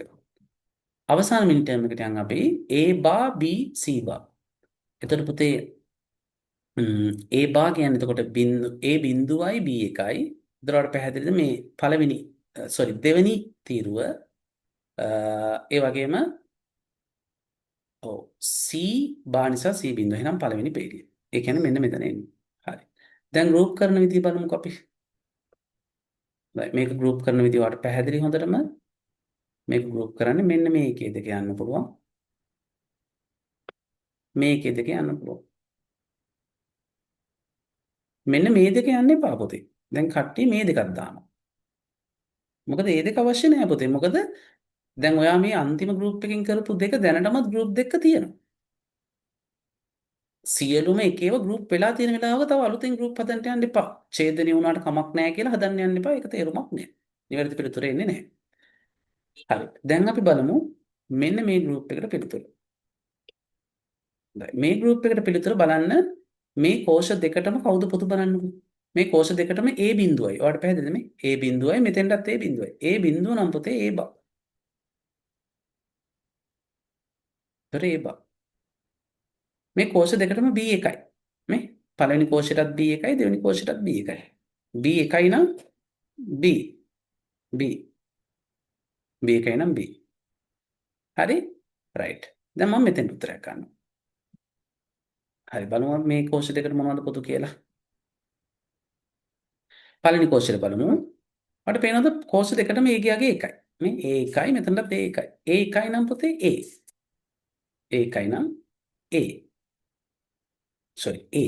අවසාන මිනි ටර්ම් එකට යන් අපි A බා B C බා. එතකොට පුතේ ඒ බා කියන්නේ එතකොට A බිඳුවයි B එකයි. එතකොට පැහැදිලිද මේ පළවෙනි දෙවෙනි තීරුව ඒ වගේම ඔව් C බා නිසා C බිඳුව. එහෙනම් පළවෙනි පේලිය. ඒ කියන්නේ මෙන්න මෙතන එන්නේ. හරි. දැන් ගෲප් කරන විදිහ බලමුකෝ අපි. මේක ගෲප් කරන විදිහ වට පැහැදිලි හොඳටම. මේක ගෲප් කරන්නේ මෙන්න මේ එකේ දෙක යන්න පුළුවන්. මේ එකේ දෙක යන්න පුළුවන්. මෙන්න මේ දෙක යන්න එපා පුතේ. දැන් කට්ටිය මේ දෙකක් දානවා. මොකද මේ දෙක අවශ්‍ය නැහැ පුතේ. මොකද දැන් ඔයා මේ අන්තිම ගෲප් එකකින් කරපු දෙක දැනටමත් ගෲප් දෙකක තියෙනවා. සියලුම එකේව ගෲප් වෙලා තියෙන වෙලාවක තව අලුතෙන් ගෲප් හදන්න යන්න එපා. ඡේදනය වුණාට කමක් නැහැ කියලා හදන්න යන්න එපා. ඒක තේරුමක් නැහැ. නිවැරදි පිළිතුර එන්නේ නැහැ. හරි. දැන් අපි බලමු මෙන්න මේ ගෲප් එකට පිළිතුර. මේ ගෲප් එකට පිළිතුර බලන්න මේ කෝෂ දෙකටම කවුද පොදු බලන්නකෝ. මේ කෝෂ දෙකටම A බිඳුවයි. ඔයාලට පැහැදිලිද මේ? A බිඳුවයි මෙතෙන්ටත් A බිඳුවයි. A බිඳුව නම් පුතේ A බා. A බා. මේ කෝෂ දෙකටම B1යි. මේ පළවෙනි කෝෂයටත් B1යි දෙවෙනි කෝෂයටත් B1යි. B1යි නම් B B B1යි නම් B. හරි? රයිට්. දැන් මම මෙතෙන් උත්තරයක් ගන්නවා. හරි බලමු මේ කෝෂ දෙකට මොනවද පොදු කියලා. පළවෙනි කෝෂයට බලමු. අපිට පේනවද කෝෂ දෙකටම A ගියාගේ එකයි. මේ A එකයි මෙතනත් A එකයි. A එකයි නම් පුතේ A. A එකයි නම් A. sorry A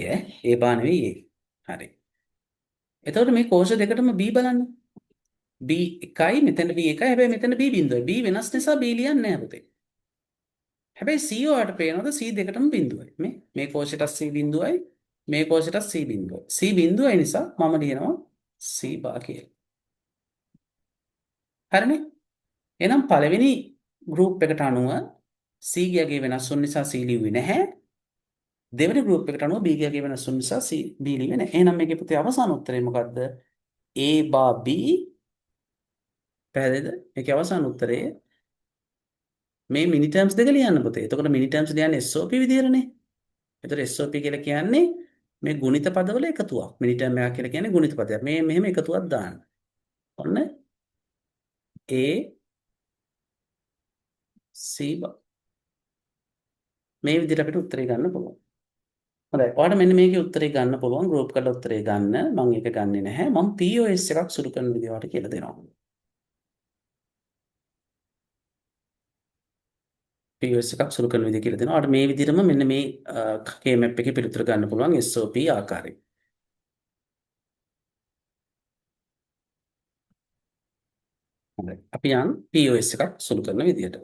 A බා නෙවෙයි A. හරි. එතකොට මේ කෝෂ දෙකටම B බලන්න. B එකයි මෙතන B එකයි. හැබැයි මෙතන B බිඳුවයි. B වෙනස් නිසා B ලියන්නේ නැහැ පුතේ. හැබැයි C ඔයාලට පේනවද C දෙකටම බිඳුවයි. මේ කෝෂයටත් C බිඳුවයි. මේ කෝෂයටත් C බිඳුවයි. C බිඳුවයි නිසා මම ලියනවා C බා කියලා. හරිනේ? එහෙනම් පළවෙනි ගෲප් එකට අනුව C ගියගේ වෙනස් වුන නිසා C ලිව්වේ නැහැ. දෙවෙනි ගෲප් එකට අනුව B ගියගේ වෙනස් වුන නිසා C B ලිව්වේ නැහැ. එහෙනම් මේකේ පුතේ අවසාන උත්තරේ මොකද්ද? A බා B. පැහැදිලිද? මේකේ අවසාන උත්තරේ මේ මිනි ටර්ම්ස් දෙක ලියන්න පුතේ. එතකොට මිනි ටර්ම්ස් ලියන්නේ SOP විදියටනේ. එතකොට SOP කියලා කියන්නේ මේ ගුණිත පදවල එකතුවක්. මිනි ටර්ම් එකක් කියලා කියන්නේ ගුණිත පදයක්. මේ මෙහෙම එකතුවක් දාන්න. ඔන්න A C බා. මේ විදිහට අපිට උත්තරේ ගන්න පුළුවන්. හොඳයි. ඔයාලට මෙන්න මේකේ උත්තරේ ගන්න පුළුවන්. ගෲප් කරලා උත්තරේ ගන්න. මම ඒක ගන්නෙ නැහැ. මම POS එකක් සුරු කරන විදිහ ඔයාලට කියලා දෙනවා. POS එකක් සුරු කරන විදිහ කියලා දෙනවා. ඔයාලට මේ විදිහටම මෙන්න මේ K-map එකේ පිළිතුර ගන්න පුළුවන් SOP ආකාරයෙන්. හොඳයි. අපි යන් POS එකක් සුරු කරන විදිහට.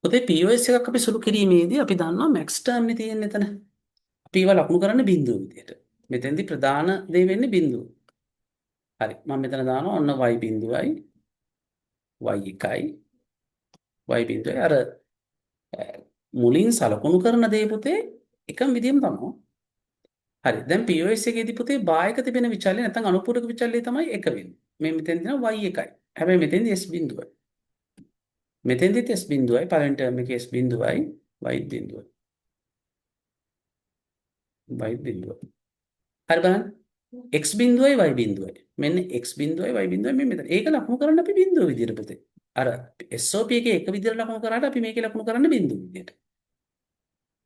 පුතේ POS එකක් අපි සුරු කිරීමේදී අපි දන්නවා max term නේ තියෙන්නේ එතන. අපි ඒවා ලකුණු කරන්නේ බිඳුව විදිහට. මෙතෙන්දී ප්‍රධාන දේ වෙන්නේ බිඳුව. හරි. මම මෙතන දානවා ඔන්න y බිඳුවයි y1යි y බිඳුවයි අර මුලින් සලකුණු කරන දේ පුතේ එකම විදිහම තමයි. හරි. දැන් POS එකේදී පුතේ බායක තිබෙන විචල්‍ය නැත්නම් අනුපූරක විචල්‍ය තමයි 1 වෙන්නේ. මේ මෙතෙන් දෙනවා y1යි. හැබැයි මෙතෙන්දී s බිඳුවයි. මෙතෙන්දිත් s බිඳුවයි පළවෙනි ටර්ම් එකේ s බිඳුවයි y බිඳුවයි. y බිඳුවයි. හරි බලන්න. x බිඳුවයි y බිඳුවයි. මෙන්න x බිඳුවයි y බිඳුවයි මෙන්න මෙතන. ඒක ලකුණු කරන්න අපි බිඳුව විදියට පුතේ. අර SOP එකේ එක විදියට ලකුණු කරාට අපි මේකේ ලකුණු කරන්න බිඳුව විදියට.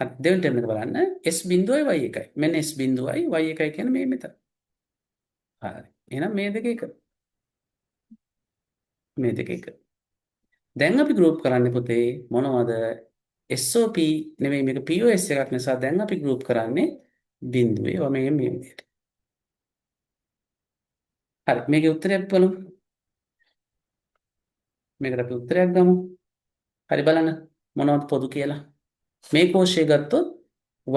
හරි දෙවෙනි ටර්ම් එක බලන්න s බිඳුවයි y එකයි. මෙන්න s බිඳුවයි y එකයි කියන්නේ මේ මෙතන. හරි. එහෙනම් මේ දෙක එක. මේ දෙක එක. දැන් අපි ගෲප් කරන්නේ පුතේ මොනවද? SOP නෙමෙයි මේක POS එකක් නිසා දැන් අපි ගෲප් කරන්නේ බිඳුවේ. ඔය මේ විදියට. හරි මේකේ උත්තරයක් බලමු. මේකට අපි උත්තරයක් ගමු. හරි බලන්න මොනවද පොදු කියලා. මේ කෝෂය ගත්තොත්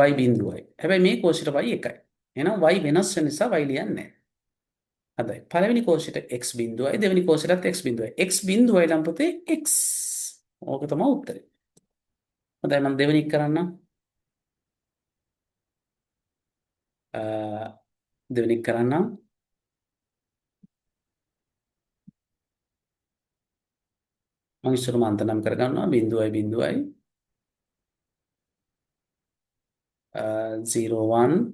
y බිඳුවයි. හැබැයි මේ කෝෂයට y එකයි. එහෙනම් y වෙනස් වෙන නිසා y ලියන්නේ නැහැ. හරි. පළවෙනි කෝෂයට x බිඳුවයි දෙවෙනි කෝෂයටත් x බිඳුවයි. x බිඳුවයි නම් පුතේ x. ඕක තමයි උත්තරේ. හොඳයි මම දෙවෙනි එක කරන්නම්. දෙවෙනි එක කරන්නම්. මම ඉස්සරම අන්ත නම් කරගන්නවා බිඳුවයි බිඳුවයි 01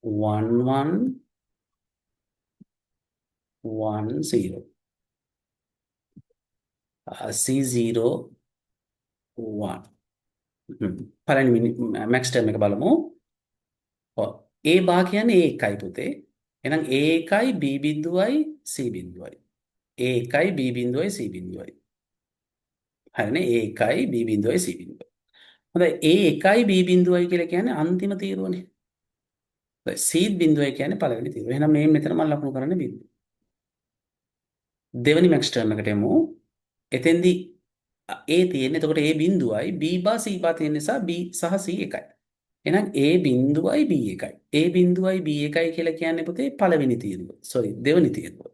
11 10 C0 1 පළවෙනි මැක්ස් ටර්ම් එක බලමු. ඔව් A බා කියන්නේ A එකයි පුතේ. එහෙනම් A එකයි B බිඳුවයි C බිඳුවයි. A එකයි B බිඳුවයි C බිඳුවයි. හරිනේ A එකයි B බිඳුවයි C බිඳුවයි. හොඳයි A එකයි B බිඳුවයි කියලා කියන්නේ අන්තිම තීරුවනේ. හොඳයි C බිඳුවයි කියන්නේ පළවෙනි තීරුව. එහෙනම් මේ මෙතන මම ලකුණු කරන්නේ බිඳුව. දෙවෙනි මැක්ස් ටර්ම් එකට යමු. එතෙන්දී A තියෙන්නේ එතකොට A බිඳුවයි B බා C බා තියෙන නිසා B සහ C එකයි. එහෙනම් A බිඳුවයි B එකයි. A බිඳුවයි B එකයි කියලා කියන්නේ පුතේ පළවෙනි තීරුව. sorry දෙවෙනි තීරුව.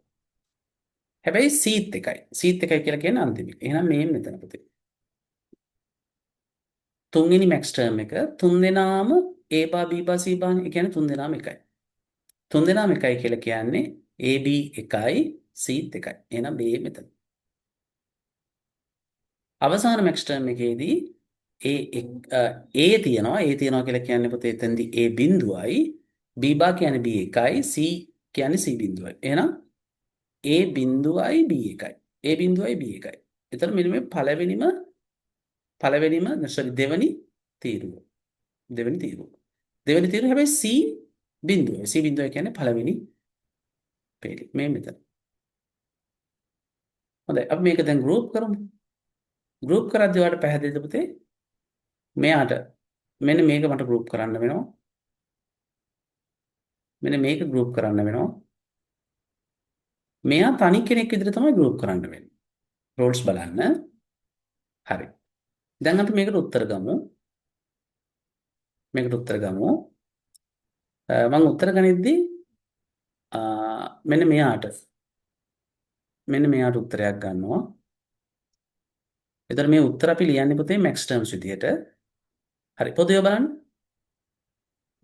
හැබැයි Cත් එකයි. Cත් එකයි කියලා කියන්නේ අන්තිම එක. එහෙනම් මේ මෙතන පුතේ. තුන්වෙනි මැක්ස් ටර්ම් එක තුන් දෙනාම A බා B බා C බානේ. ඒ කියන්නේ තුන් දෙනාම එකයි. තුන් දෙනාම එකයි කියලා කියන්නේ AB එකයි Cත් එකයි. එහෙනම් B මෙතන. අවසාන මැක්ස් ටර්ම් එකේදී A තියනවා කියලා කියන්නේ පුතේ එතෙන්දී A බිඳුවයි B බා කියන්නේ B එකයි C කියන්නේ C බිඳුවයි. එහෙනම් A බිඳුවයි B එකයි. A බිඳුවයි B එකයි. එතන මෙන්න මේ දෙවෙනි තීරුව. දෙවෙනි තීරුව හැබැයි C බිඳුවයි. C බිඳුවයි කියන්නේ පළවෙනි පේලි. මේ මෙතන. හොඳයි. අපි මේක දැන් ගෲප් කරමු. ගෲප් කරද්දී ඔයාලට පැහැදිලිද පුතේ? මෙයාට මෙන්න මේක මට ගෲප් කරන්න වෙනවා. මෙන්න මේක ගෲප් කරන්න වෙනවා. මෙයා තනි කෙනෙක් විදිහට තමයි ගෲප් කරන්න වෙන්නේ. රෝල්ස් බලන්න. හරි. දැන් අපි මේකට උත්තර ගමු. මේකට උත්තර ගමු. මම උත්තර ගනිද්දී මෙන්න මෙයාට උත්තරයක් ගන්නවා. එතකොට මේ උත්තර අපි ලියන්නේ පුතේ මැක්ස් ටර්ම්ස් විදිහට. හරි. පොදුවේ බලන්න.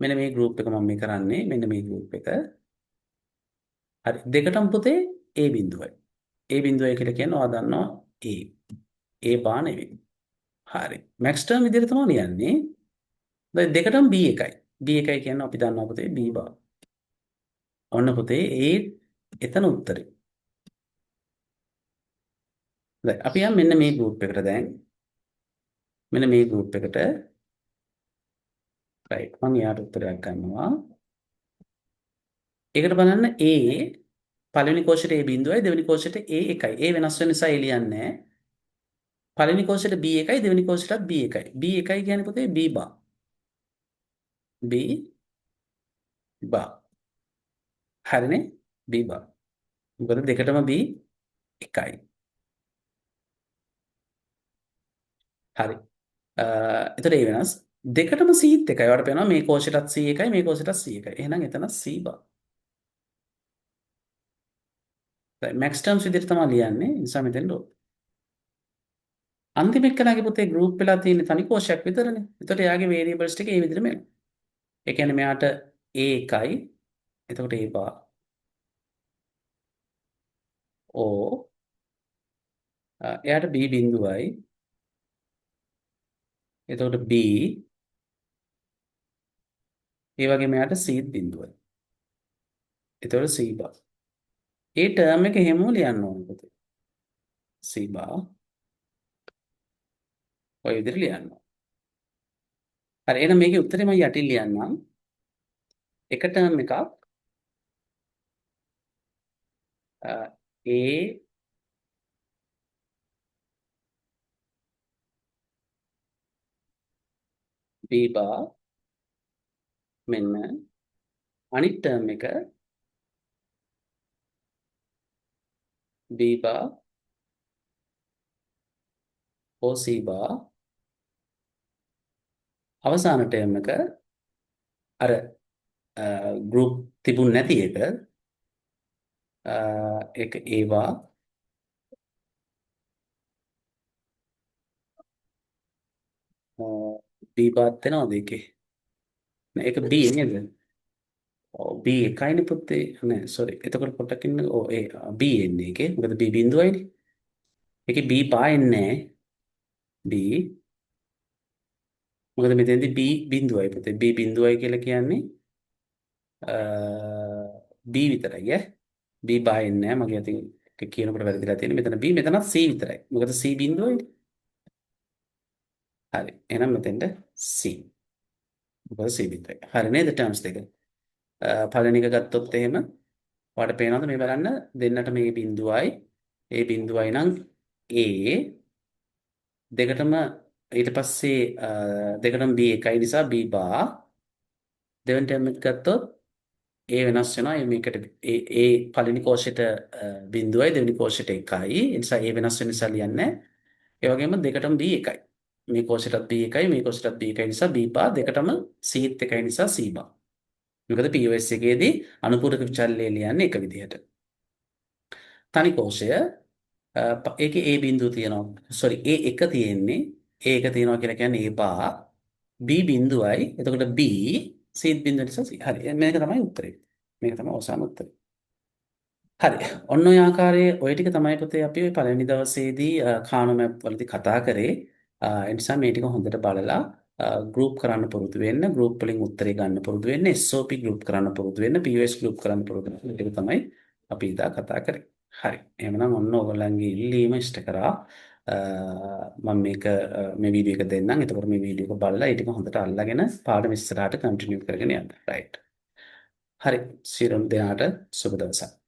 මෙන්න මේ ගෲප් එක මම මේ කරන්නේ. මෙන්න මේ ගෲප් එක. හරි. දෙකටම පුතේ A බිඳුවයි. A බිඳුවයි කියලා කියන්නේ ඔයා දන්නවා A. A බා නෙවෙයි. හරි. මැක්ස් ටර්ම් විදිහට තමයි ලියන්නේ. දැන් දෙකටම B එකයි. B එකයි කියන්නේ අපි දන්නවා පුතේ B බා. ඔන්න පුතේ A එතන උත්තරේ. දැන් අපි යම් මෙන්න මේ ගෲප් එකට දැන්. මෙන්න මේ ගෲප් එකට රයිට් මම යාට උත්තරයක් ගන්නවා. ඒකට බලන්න A පළවෙනි කෝෂයට A බිඳුවයි දෙවෙනි කෝෂයට A එකයි. A වෙනස් වෙන නිසා A ලියන්නේ නැහැ. පළවෙනි කෝෂයට B එකයි දෙවෙනි කෝෂයටත් B එකයි. B එකයි කියන්නේ පුතේ B බා. B බා. හරිනේ? B බා. මොකද දෙකටම B එකයි. හරි. එතකොට A වෙනස්. දෙකටම C එකයි. ඔයාලට පේනවා මේ කෝෂයටත් C එකයි මේ කෝෂයටත් C එකයි. එහෙනම් එතන C බා. දැන් මැක්ස් ටර්ම්ස් විදිහට තමයි ලියන්නේ. ඒ නිසා මෙතෙන් ඩොට්. අන්තිම එක්කෙනාගේ පුතේ ගෲප් වෙලා තියෙන තනි කෝෂයක් විතරනේ. එතකොට එයාගේ වේරියබල්ස් ටික ඒ විදිහටම එනවා. ඒ කියන්නේ මෙයාට A එකයි. එතකොට A බා. O එයාට B බිඳුවයි. එතකොට B ඒ වගේම එයාට C බිඳුවයි. එතකොට C බා. ඒ ටර්ම් එක එහෙමම ලියන්න ඕනේ පුතේ. C බා ඔය විදිහට ලියන්න. හරි එහෙනම් මේකේ උත්තරේ මම යටින් ලියන්නම්. එක ටර්ම් එකක් A B බා මෙන්න අනිත් ටර්ම් එක B බා OC බා අවසාන ටර්ම් එක අර ගෲප් තිබුණ නැති එක ඒක A බා B බාත් වෙනවද ඒකේ? නෑ ඒක B නේද? ඔව් B එකයිනේ පුතේ. නෑ සෝරි. එතකොට පොඩ්ඩක් ඉන්න. ඔව් ඒ B එන්නේ ඒකේ. මොකද B බිඳුවයිනේ. ඒකේ B පා එන්නේ නෑ. B මොකද මෙතෙන්දී B බිඳුවයි පුතේ. B බිඳුවයි කියලා කියන්නේ B විතරයි ඈ. B පා එන්නේ නෑ. මගේ අතින් ඒක කියනකොට වැරදිලා තියෙන්නේ. මෙතන B මෙතනත් C විතරයි. මොකද C බිඳුවයිනේ. හරි. එහෙනම් මෙතෙන්ට C. මොකද C විතරයි. හරි නේද ටර්ම්ස් දෙක? පළවෙනි එක ගත්තොත් එහෙම ඔයාලට පේනවද මේ බලන්න දෙන්නට මේ බිඳුවයි ඒ බිඳුවයි නම් A දෙකටම ඊට පස්සේ දෙකටම B එකයි නිසා B බා දෙවෙනි ටර්ම් එක ගත්තොත් A වෙනස් වෙනවා ඒ මේකට A පළවෙනි කෝෂයට බිඳුවයි දෙවෙනි කෝෂයට එකයි ඒ නිසා A වෙනස් වෙන නිසා ලියන්නේ ඒ වගේම දෙකටම B එකයි මේ කෝෂයටත් B එකයි මේ කෝෂයටත් B එකයි නිසා B බා දෙකටම C එකයි නිසා C බා මොකද POS එකේදී අනුපූරක විචල්්‍යය ලියන්නේ එක විදිහට. තනි කෝෂය ඒකේ A බිඳුව තියෙනවා. සෝරි A එක තියෙන්නේ. A එක තියෙනවා කියලා කියන්නේ A බා B බිඳුවයි. එතකොට B C බිඳුව නිසා C. හරි. මේක තමයි උත්තරේ. මේක තමයි අවසාන උත්තරේ. හරි. ඔන්න ඔය ආකාරයේ ඔය ටික තමයි පුතේ අපි ඔය පළවෙනි දවසේදී කානෝ මැප් වලදී කතා කරේ. ඒ නිසා මේ ටික හොඳට බලලා ගෲප් කරන්න පුරුදු වෙන්න, ගෲප් වලින් උත්තරේ ගන්න පුරුදු වෙන්න, SOP ගෲප් කරන්න පුරුදු වෙන්න, POS ගෲප් කරන්න පුරුදු වෙන්න. ඒක තමයි අපි ඉදා කතා කරේ. හරි. එහෙනම් ඔන්න ඔයගොල්ලන්ගේ ඉල්ලීම ඉෂ්ට කරා. මම මේක මේ වීඩියෝ එක දෙන්නම්. එතකොට මේ වීඩියෝ එක බලලා ඒ ටික හොඳට අල්ලගෙන පාඩම ඉස්සරහට කන්ටිනියු කරගෙන යන්න. රයිට්. හරි. සියලුම දෙනාට සුබ දවසක්.